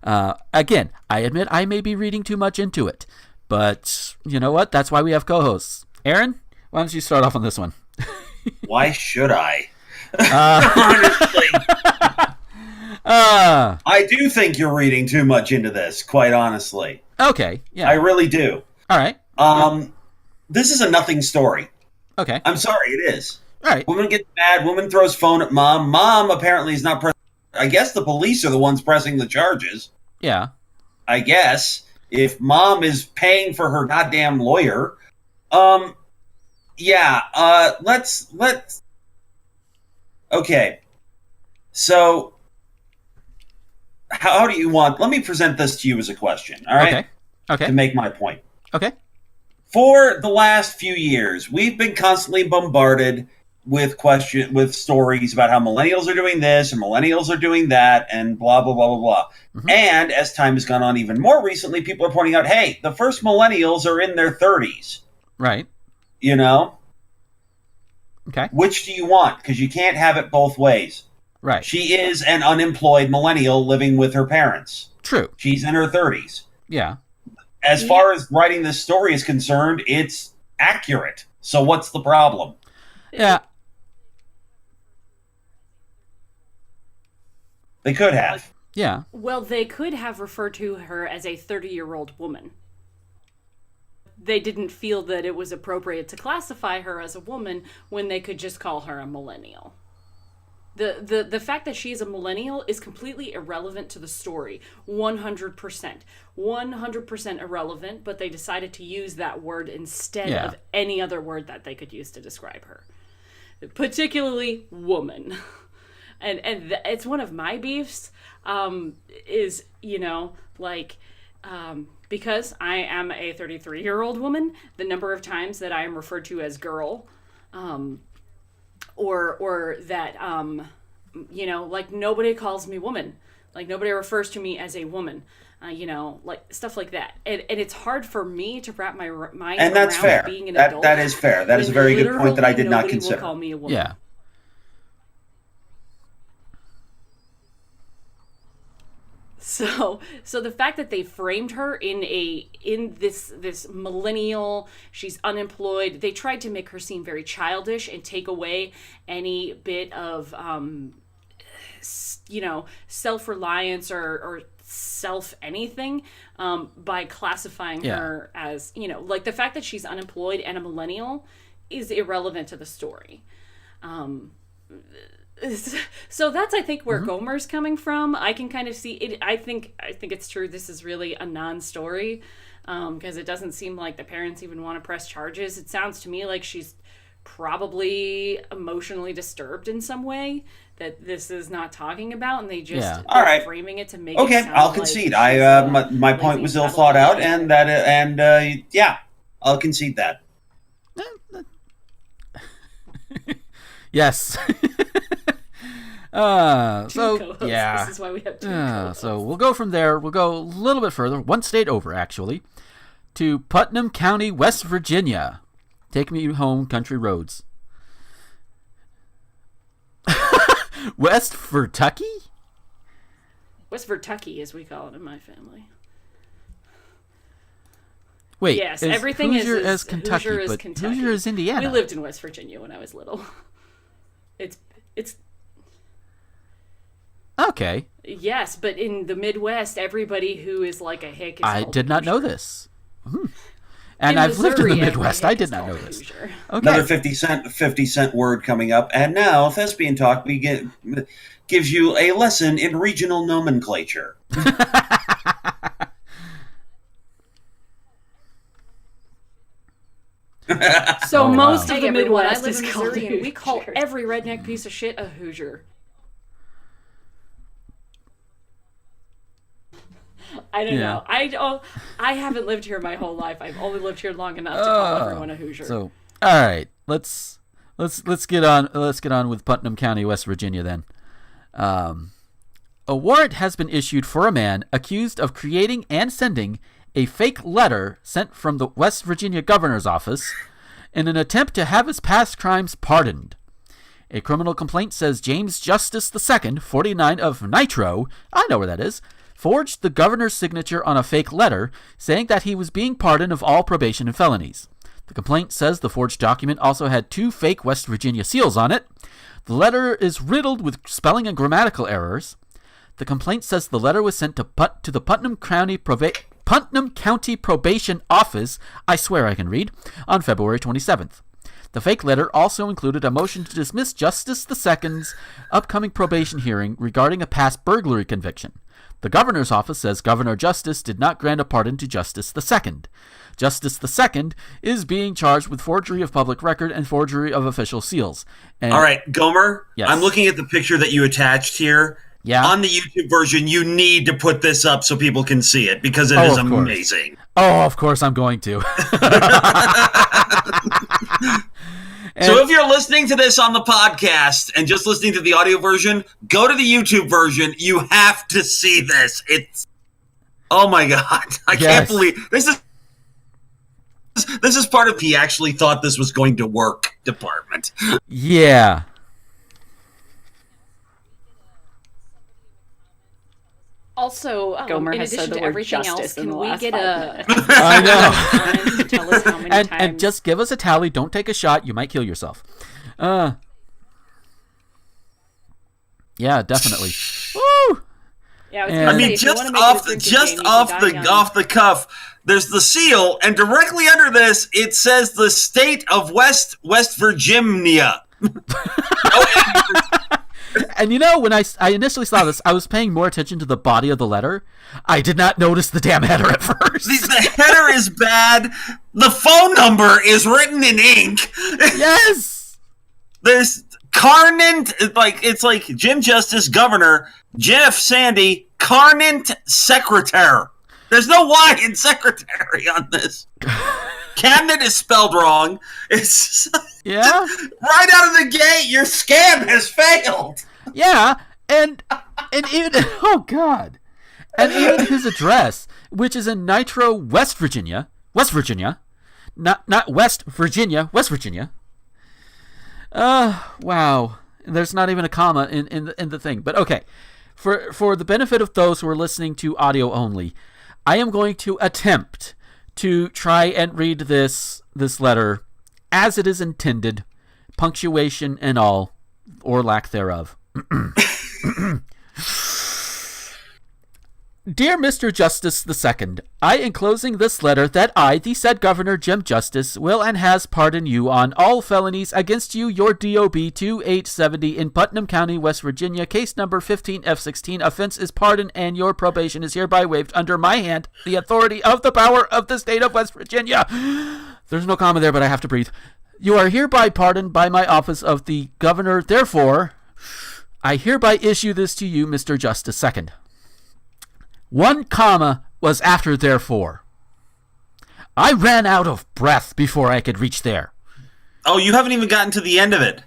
Again, I admit I may be reading too much into it, but you know what? That's why we have co-hosts. Aaron, why don't you start off on this one? Why should I? Honestly. I do think you're reading too much into this, quite honestly. Okay, yeah. I really do. All right. This is a nothing story. Okay. I'm sorry, it is. All right. Woman gets mad. Woman throws phone at mom. Mom apparently is not pressing. I guess the police are the ones pressing the charges. Yeah. I guess. If mom is paying for her goddamn lawyer. Yeah. Let's. Okay. So, how do you want... Let me present this to you as a question, all right? Okay. To make my point. Okay. For the last few years, we've been constantly bombarded with stories about how millennials are doing this and millennials are doing that and blah, blah, blah, blah, blah. Mm-hmm. And as time has gone on even more recently, people are pointing out, hey, the first millennials are in their 30s. Right. You know? Okay. Which do you want? Because you can't have it both ways. Right. She is an unemployed millennial living with her parents. True. She's in her 30s. Yeah. As far as writing this story is concerned, it's accurate. So what's the problem? Yeah. They could have. Yeah. Well, they could have referred to her as a 30-year-old woman. They didn't feel that it was appropriate to classify her as a woman when they could just call her a millennial. The fact that she's a millennial is completely irrelevant to the story. 100%. 100% irrelevant, but they decided to use that word instead of any other word that they could use to describe her. Particularly woman. And it's one of my beefs, is, you know, like... because I am a 33-year-old woman, the number of times that I am referred to as girl, or that, you know, like nobody calls me woman, like nobody refers to me as a woman, you know, like stuff like that. And it's hard for me to wrap my mind and that's around fair. Being an adult. That is fair. That is a very good point that I did not consider. Will call me a woman. Yeah. So the fact that they framed her in this millennial, she's unemployed, they tried to make her seem very childish and take away any bit of, you know, self-reliance or self anything, by classifying her as, you know, like the fact that she's unemployed and a millennial is irrelevant to the story. So that's, I think, where Mm-hmm. Gomer's coming from. I can kind of see it. I think it's true. This is really a non-story, because it doesn't seem like the parents even want to press charges. It sounds to me like she's probably emotionally disturbed in some way that this is not talking about, and they just Yeah. they're All right. framing it to make Okay, it sound I'll like concede. she's My point lazy was ill cattle thought out, dog. and yeah, I'll concede that. Yes. Two So co-hosts. yeah. This is why we have two co-hosts. So we'll go from there. We'll go a little bit further, one state over actually, to Putnam County, West Virginia. Take me home, country roads. West Kentucky? West Virtucky, as we call it in my family. Wait, Yes, is everything Hoosier is as Kentucky, Hoosier is but Kentucky. Hoosier is Indiana. We lived in West Virginia when I was little. It's Okay, yes, but in the Midwest, everybody who is like a hick is I called did not know Hoosier. this. And In I've lived in the Missouri, every Midwest. hick I is did not called know this. Hoosier. Okay. Another 50 cent word coming up, and now Thespian Talk gives you a lesson in regional nomenclature. So Oh, wow. most Hey of the everyone, I Midwest live is in called Missouri, and we call Hoosier. every redneck piece of shit a Hoosier. I don't Yeah. know. I haven't lived here my whole life. I've only lived here long enough to call everyone a Hoosier. So, all right, let's get on. Let's get on with Putnam County, West Virginia. Then, a warrant has been issued for a man accused of creating and sending a fake letter sent from the West Virginia governor's office in an attempt to have his past crimes pardoned. A criminal complaint says James Justice II, 49 of Nitro, I know where that is, forged the governor's signature on a fake letter saying that he was being pardoned of all probation and felonies. The complaint says the forged document also had 2 fake West Virginia seals on it. The letter is riddled with spelling and grammatical errors. The complaint says the letter was sent to the Putnam County Probation Office, I swear I can read, on February 27th. The fake letter also included a motion to dismiss Justice II's upcoming probation hearing regarding a past burglary conviction. The governor's office says Governor Justice did not grant a pardon to Justice II. Justice II is being charged with forgery of public record and forgery of official seals. And All right, Gomer, Yes. I'm looking at the picture that you attached here. Yeah. On the YouTube version, you need to put this up so people can see it because it is of course. amazing. Oh, of course I'm going to. So if you're listening to this on the podcast and just listening to the audio version, go to the YouTube version. You have to see this. It's oh my god! I can't believe this is part of he actually thought this was going to work department. Yeah. Also, Gomer in has said addition the to word everything justice else, in can the we last get 5 a minutes. I know. Tell us how many times. And just give us a tally. Don't take a shot. You might kill yourself. Yeah, definitely. Woo! Yeah, And- I mean, if you wanna make it a drinking game, you can die young. off the cuff. There's the seal, and directly under this, it says the state of West Virginia. And you know, when I initially saw this, I was paying more attention to the body of the letter. I did not notice the damn header at first. The header is bad. The phone number is written in ink. Yes. There's Carnant, it's like Jim Justice Governor, Jeff Sandy, Carnant Secretary. There's no Y in secretary on this. Cabinet is spelled wrong. It's Yeah. right out of the gate. Your scam has failed. Yeah. And even oh god. And even his address, which is in Nitro, West Virginia, not West Virginia, West Virginia. Wow. There's not even a comma in the thing. But okay. For the benefit of those who are listening to audio only, I am going to attempt to try and read this letter as it is intended, punctuation and all, or lack thereof. Dear Mr. Justice II, I enclosing this letter that I, the said Governor Jim Justice, will and has pardoned you on all felonies against you, your DOB 2870 in Putnam County, West Virginia, case number 15F16. Offense is pardoned and your probation is hereby waived under my hand, the authority of the power of the state of West Virginia. There's no comma there, but I have to breathe. You are hereby pardoned by my office of the Governor. Therefore, I hereby issue this to you, Mr. Justice II. One comma was after therefore. I ran out of breath before I could reach there. Oh, you haven't even gotten to the end of it.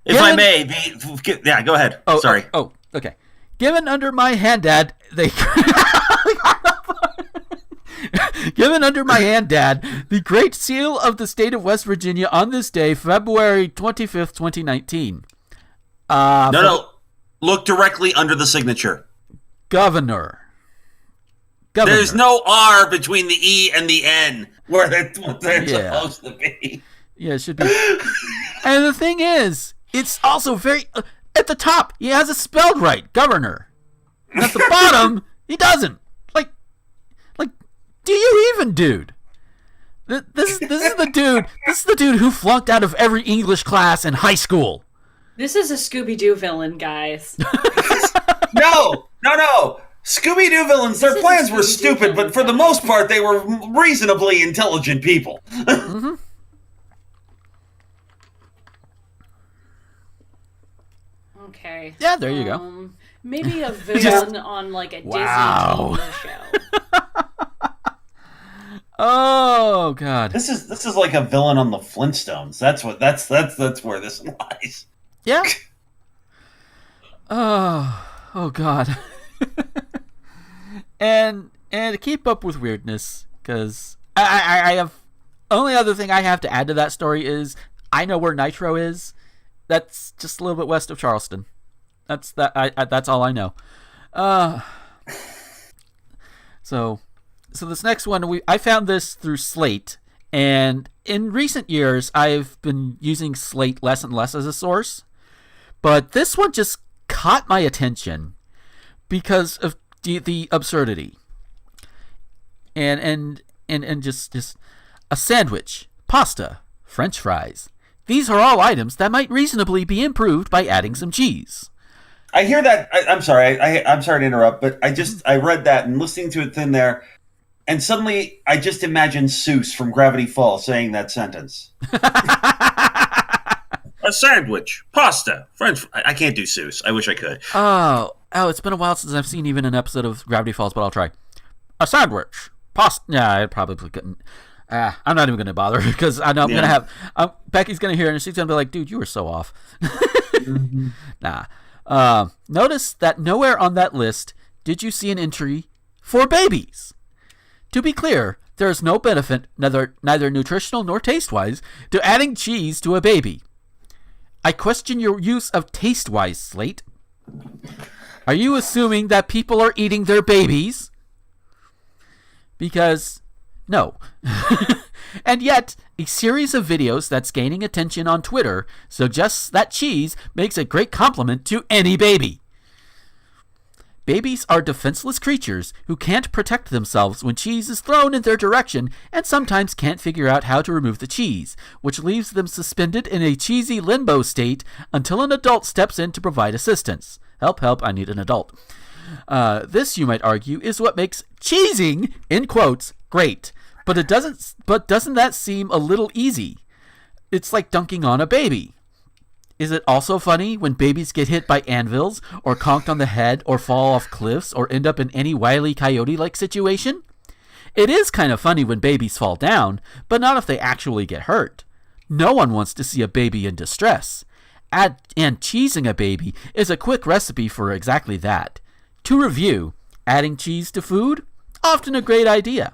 If I may, yeah, go ahead. Sorry. Okay. Given under my handad, Given under my handad, the Great Seal of the State of West Virginia on this day, February 25th, 2019. No. Look directly under the signature. Governor. There's no R between the E and the N where they're supposed to be. Yeah, it should be. And the thing is, it's also very... at the top, he has it spelled right, Governor. And at the bottom, he doesn't. Like, do you even, dude? This is the dude. This is the dude who flunked out of every English class in high school. This is a Scooby-Doo villain, guys. No. Scooby-Doo villains, their plans were stupid, but for the most part, they were reasonably intelligent people. Mm-hmm. Okay. Yeah, there you go. Maybe a villain on like a Disney TV show. Oh God. This is like a villain on the Flintstones. That's where this lies. Yeah. Oh God. And to keep up with weirdness, because I have only other thing I have to add to that story is I know where Nitro is. That's just a little bit west of Charleston. That's all I know. So this next one I found this through Slate, and in recent years I've been using Slate less and less as a source, but this one just caught my attention because of the absurdity. And just a sandwich, pasta, French fries. These are all items that might reasonably be improved by adding some cheese. I hear that. I'm sorry. I'm sorry to interrupt, but I read that and listening to it in there, and suddenly I just imagined Seuss from Gravity Falls saying that sentence. A sandwich, pasta, French. I can't do Seuss. I wish I could. Oh, it's been a while since I've seen even an episode of Gravity Falls, but I'll try. A sandwich, pasta. Yeah, I probably couldn't. I'm not even going to bother because I know I'm going to have... Becky's going to hear it and she's going to be like, dude, you were so off. Mm-hmm. Nah. Notice that nowhere on that list did you see an entry for babies. To be clear, there is no benefit, neither nutritional nor taste-wise, to adding cheese to a baby. I question your use of taste-wise, Slate. Are you assuming that people are eating their babies? Because... no. And yet, a series of videos that's gaining attention on Twitter suggests that cheese makes a great compliment to any baby. Babies are defenseless creatures who can't protect themselves when cheese is thrown in their direction and sometimes can't figure out how to remove the cheese, which leaves them suspended in a cheesy limbo state until an adult steps in to provide assistance. Help, I need an adult. This, you might argue, is what makes cheesing, in quotes, great. But doesn't that seem a little easy? It's like dunking on a baby. Is it also funny when babies get hit by anvils, or conked on the head, or fall off cliffs, or end up in any Wile E. Coyote-like situation? It is kind of funny when babies fall down, but not if they actually get hurt. No one wants to see a baby in distress. And cheesing a baby is a quick recipe for exactly that. To review, adding cheese to food? Often a great idea.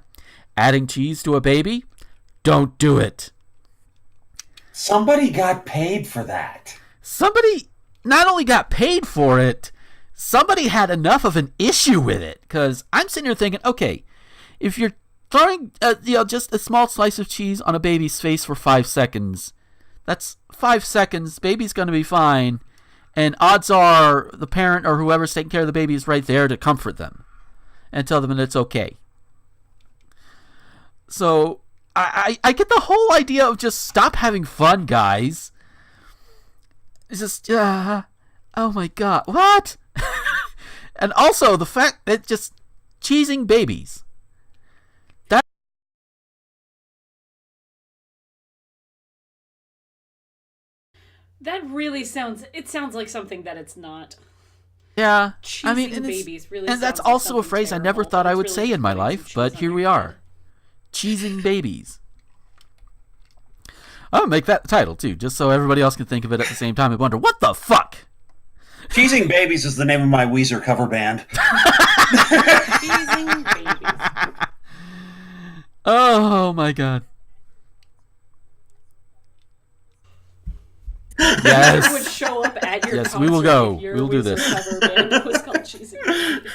Adding cheese to a baby? Don't do it. Somebody got paid for that. Somebody not only got paid for it, somebody had enough of an issue with it. Because I'm sitting here thinking, okay, if you're throwing just a small slice of cheese on a baby's face for 5 seconds, that's 5 seconds. Baby's going to be fine. And odds are the parent or whoever's taking care of the baby is right there to comfort them. and tell them that it's okay. So I get the whole idea of just stop having fun, guys. It's just, oh my god, what? And also the fact that just cheesing babies. That really sounds like something that it's not. Yeah, Cheesing I mean, babies really and that's sounds like also a something phrase I never terrible. thought I It's would really say in just my putting some life, but cheese here on we your are. kid. Cheesing babies. I'll make that the title, too, just so everybody else can think of it at the same time and wonder, what the fuck? Cheesing Babies is the name of my Weezer cover band. Cheesing babies. Oh, my God. Yes. Would show up at your Yes, concert we will go. if your We'll do Weezer this. cover band was called Cheesing Babies.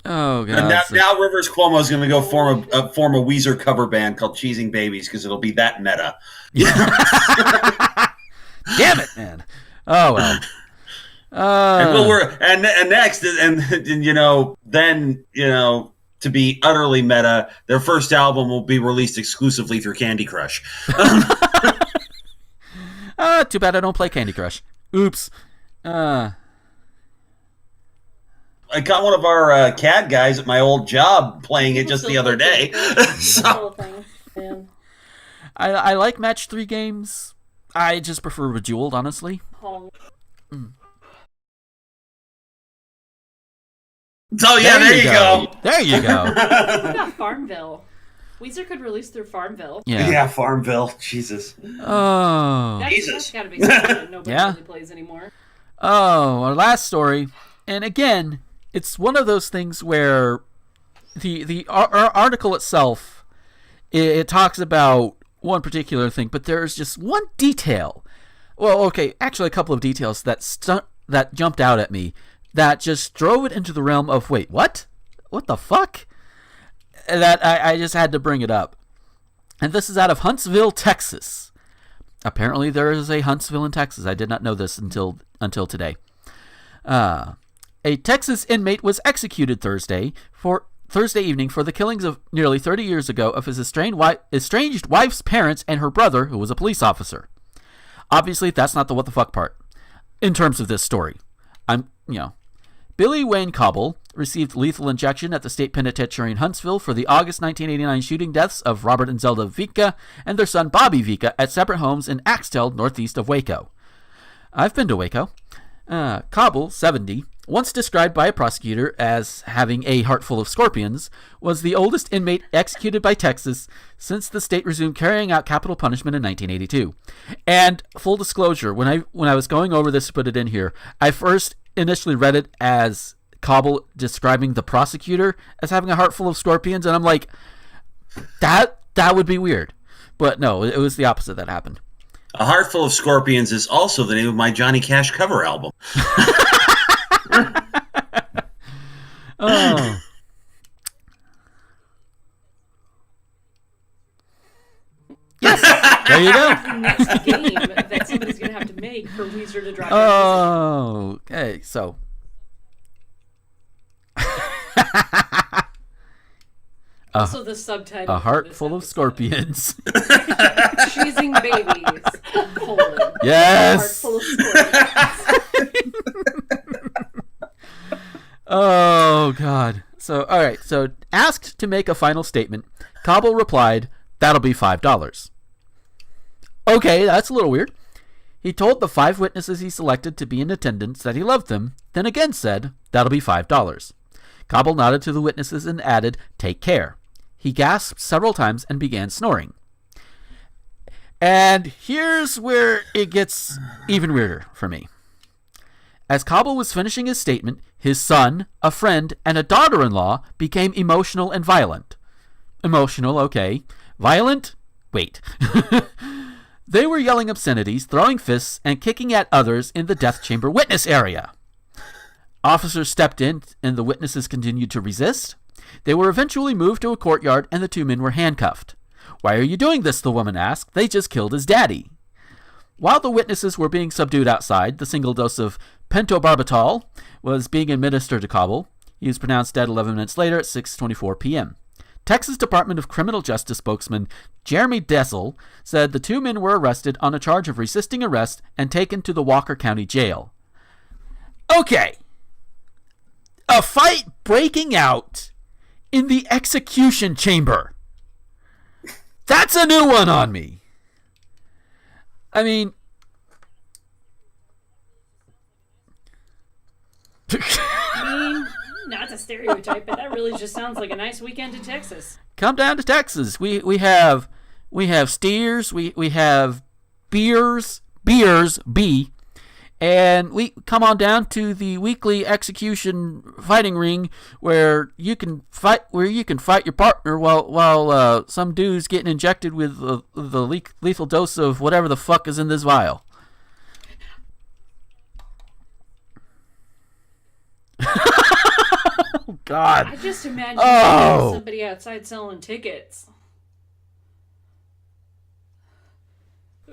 Oh, God. And now Rivers Cuomo is going to go form a Weezer cover band called Cheesing Babies because it'll be that meta. Damn it, man. Oh, well. And next, to be utterly meta, their first album will be released exclusively through Candy Crush. Too bad I don't play Candy Crush. Oops. I got one of our CAD guys at my old job playing it just the other day. So, I like match 3 games. I just prefer Bejeweled, honestly. so yeah, there you go. There you go. What about Farmville? Weezer could release through Farmville. Yeah, Farmville. Jesus. Oh. Jesus. That's gotta be something that nobody Yeah. really plays anymore. Oh, our last story. And again, it's one of those things where the article itself, it talks about one particular thing, but there's just one detail. Well, okay, actually a couple of details that jumped out at me that just drove it into the realm of, wait, what? What the fuck? That I just had to bring it up. And this is out of Huntsville, Texas. Apparently there is a Huntsville in Texas. I did not know this until today. A Texas inmate was executed Thursday evening for the killings of nearly 30 years ago of his estranged wife's parents and her brother, who was a police officer. Obviously, that's not the what the fuck part in terms of this story. Billy Wayne Cobble received lethal injection at the state penitentiary in Huntsville for the August 1989 shooting deaths of Robert and Zelda Vika and their son Bobby Vika at separate homes in Axtell, northeast of Waco. I've been to Waco. Cobble, 70, once described by a prosecutor as having a heart full of scorpions, was the oldest inmate executed by Texas since the state resumed carrying out capital punishment in 1982. And full disclosure, when I was going over this to put it in here, I first initially read it as Cobble describing the prosecutor as having a heart full of scorpions, and I'm like, that would be weird. But no, it was the opposite that happened. A Heart Full of Scorpions is also the name of my Johnny Cash cover album. Oh. Yes, there you go. The next game that somebody's gonna have to make for Weezer to drop. Oh, okay, so. Also, the subtitle. A heart full of scorpions. Cheesing babies. Colon. Yes. A heart full of scorpions. Oh, God. So, all right. So, asked to make a final statement, Cobble replied, "That'll be $5." Okay, that's a little weird. He told the 5 witnesses he selected to be in attendance that he loved them, then again said, "That'll be $5." Cobble nodded to the witnesses and added, "Take care." He gasped several times and began snoring. And here's where it gets even weirder for me. As Cobble was finishing his statement, his son, a friend, and a daughter-in-law became emotional and violent. Emotional, okay. Violent? Wait. They were yelling obscenities, throwing fists, and kicking at others in the death chamber witness area. Officers stepped in, and the witnesses continued to resist. They were eventually moved to a courtyard, and the 2 men were handcuffed. "Why are you doing this?" the woman asked. "They just killed his daddy." While the witnesses were being subdued outside, the single dose of pentobarbital was being administered to Kabul. He was pronounced dead 11 minutes later at 6:24 p.m. Texas Department of Criminal Justice spokesman Jeremy Dessel said the 2 men were arrested on a charge of resisting arrest and taken to the Walker County Jail. Okay. A fight breaking out in the execution chamber. That's a new one on me. I mean... Not to stereotype, but that really just sounds like a nice weekend in Texas. Come down to Texas. We have steers, we have beers, and we come on down to the weekly execution fighting ring where you can fight your partner while some dude's getting injected with the lethal dose of whatever the fuck is in this vial. Oh, God. I just imagine somebody outside selling tickets.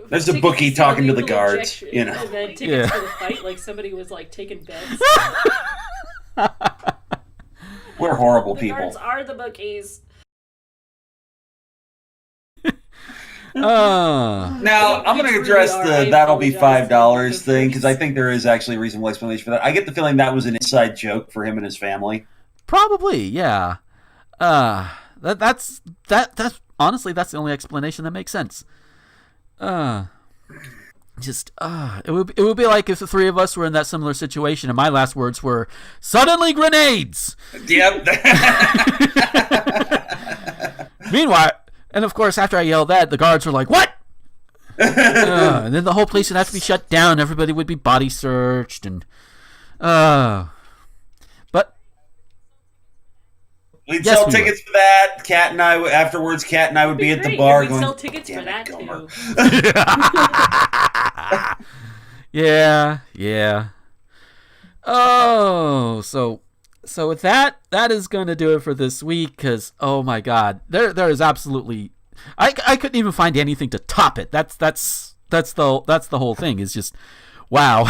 There's a bookie talking to the guards, you know. And then tickets for the fight, like somebody was like taking bets. We're horrible the people. Guards are the bookies. Now, I'm going to address the that'll be $5 thing, because I think there is actually a reasonable explanation for that. I get the feeling that was an inside joke for him and his family. Probably, yeah. That's honestly, that's the only explanation that makes sense. It would be like if the 3 of us were in that similar situation and my last words were, suddenly grenades! Yep. Meanwhile, and of course, after I yelled that, the guards were like, what? And then the whole place would have to be shut down. Everybody would be body searched. And but we'd sell tickets for that. Kat and I would be at the bar we'd going, sell tickets for that too. Yeah. Oh, so with that is going to do it for this week, because oh my God, there is absolutely, I couldn't even find anything to top it. That's the whole thing. Is just wow.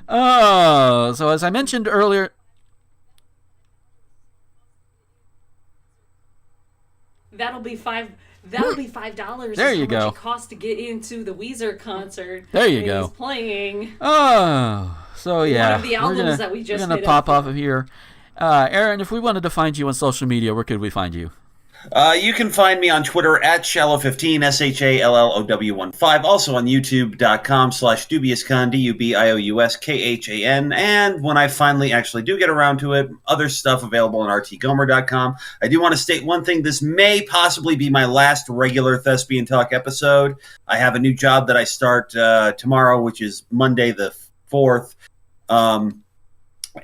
Oh, so as I mentioned earlier, that'll be $5. There you go. Much it costs to get into the Weezer concert. There you go. He's playing. Oh. So yeah, one of the albums that we just we're gonna pop off of here. Aaron, if we wanted to find you on social media, where could we find you? You can find me on Twitter at Shallow15, SHALLOW15. Also on YouTube.com/DubiousKhan, DUBIOUSKHAN. And when I finally actually do get around to it, other stuff available on RTGomer.com. I do want to state one thing. This may possibly be my last regular Thespian Talk episode. I have a new job that I start tomorrow, which is Monday the 4th.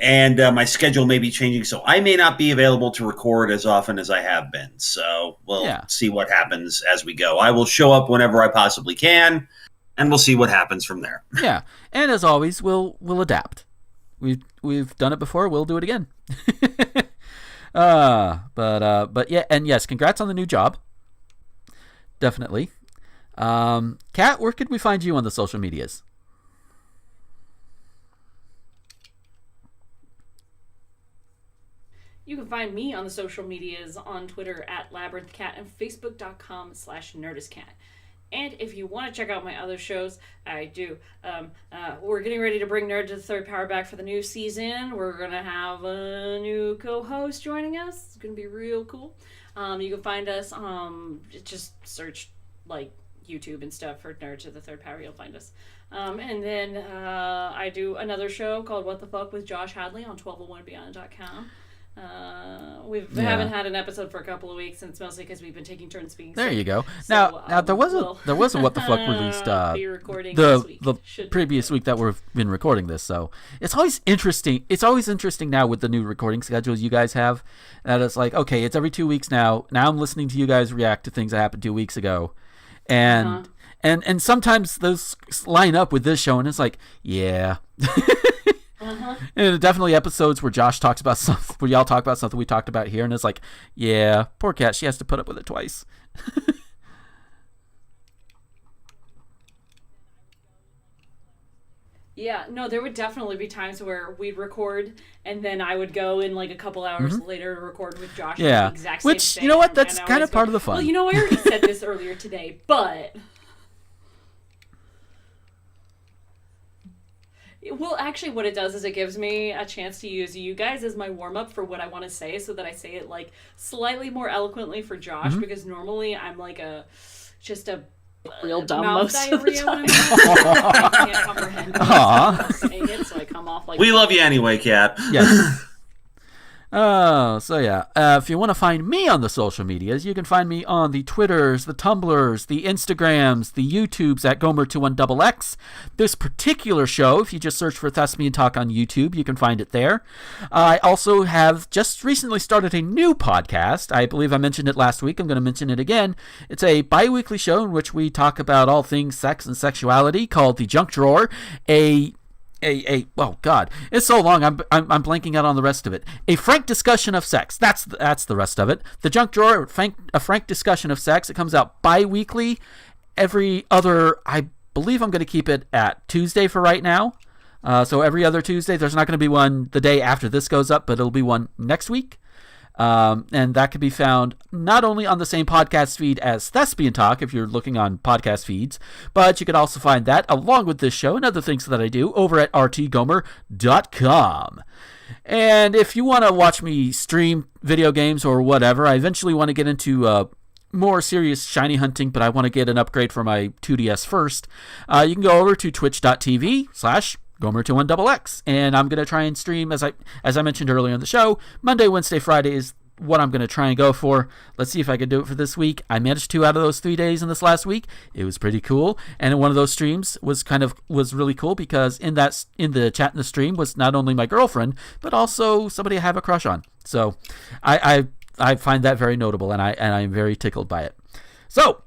And my schedule may be changing, so I may not be available to record as often as I have been. So we'll see what happens as we go. I will show up whenever I possibly can, and we'll see what happens from there. Yeah, and as always, we'll adapt. We've done it before. We'll do it again. But yeah, and yes, congrats on the new job. Definitely. Kat, where could we find you on the social medias? You can find me on the social medias on Twitter at LabyrinthCat and Facebook.com/NerdistCat. And if you want to check out my other shows, I do. We're getting ready to bring Nerd to the Third Power back for the new season. We're going to have a new co-host joining us. It's going to be real cool. You can find us, just search like YouTube and stuff for Nerd to the Third Power. You'll find us. And then I do another show called What the Fuck with Josh Hadley on 1201beyond.com. We haven't had an episode for a couple of weeks, and it's mostly because we've been taking turns speaking. There you go. Now there was a What the Fuck released the previous week that we've been recording this. So it's always interesting. It's always interesting now with the new recording schedules you guys have. That it's like, okay, it's every 2 weeks now. Now I'm listening to you guys react to things that happened 2 weeks ago, and sometimes those line up with this show, and it's like, yeah. And definitely episodes where Josh talks about something, where y'all talk about something we talked about here, and it's like, yeah, poor Kat, she has to put up with it twice. Yeah, no, there would definitely be times where we'd record, and then I would go in like a couple hours later to record with Josh. Yeah, The exact same which thing, you know what? and That's I kind of always part go, of the fun. Well, I already said this earlier today, but well, actually, what it does is it gives me a chance to use you guys as my warm up for what I want to say, so that I say it like slightly more eloquently for Josh, because normally I'm like just a real dumb mouth most of the diarrhea time. when I can't comprehend what I'm saying it, so I come off like We love you anyway, Kat. Yes. So yeah, if you want to find me on the social medias, you can find me on the Twitters, the Tumblrs, the Instagrams, the YouTubes at Gomer21XX. This particular show, if you just search for Thespian Talk on YouTube, you can find it there. I also have just recently started a new podcast. I believe I mentioned it last week. I'm going to mention it again. It's a bi-weekly show in which we talk about all things sex and sexuality, called The Junk Drawer, oh god, it's so long. I'm blanking out on the rest of it. A frank discussion of sex. That's the rest of it. The Junk Drawer, a frank discussion of sex. It comes out bi-weekly, every other. I believe I'm going to keep it at Tuesday for right now. So every other Tuesday. There's not going to be one the day after this goes up, but it'll be one next week. And that can be found not only on the same podcast feed as Thespian Talk, if you're looking on podcast feeds, but you can also find that along with this show and other things that I do over at rtgomer.com. And if you want to watch me stream video games or whatever, I eventually want to get into more serious shiny hunting, but I want to get an upgrade for my 2DS first. You can go over to twitch.tv/Gomer21XX, and I'm going to try and stream, as I mentioned earlier in the show, Monday, Wednesday, Friday is what I'm going to try and go for. Let's see if I can do it for this week. I managed 2 out of those 3 days in this last week. It was pretty cool, and one of those streams was really cool because in the chat in the stream was not only my girlfriend, but also somebody I have a crush on. So I find that very notable, and I'm very tickled by it. So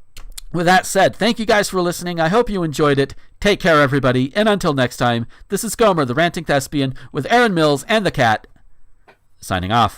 with that said, thank you guys for listening. I hope you enjoyed it. Take care, everybody. And until next time, this is Gomer, the Ranting Thespian, with Aaron Mills and the Cat, signing off.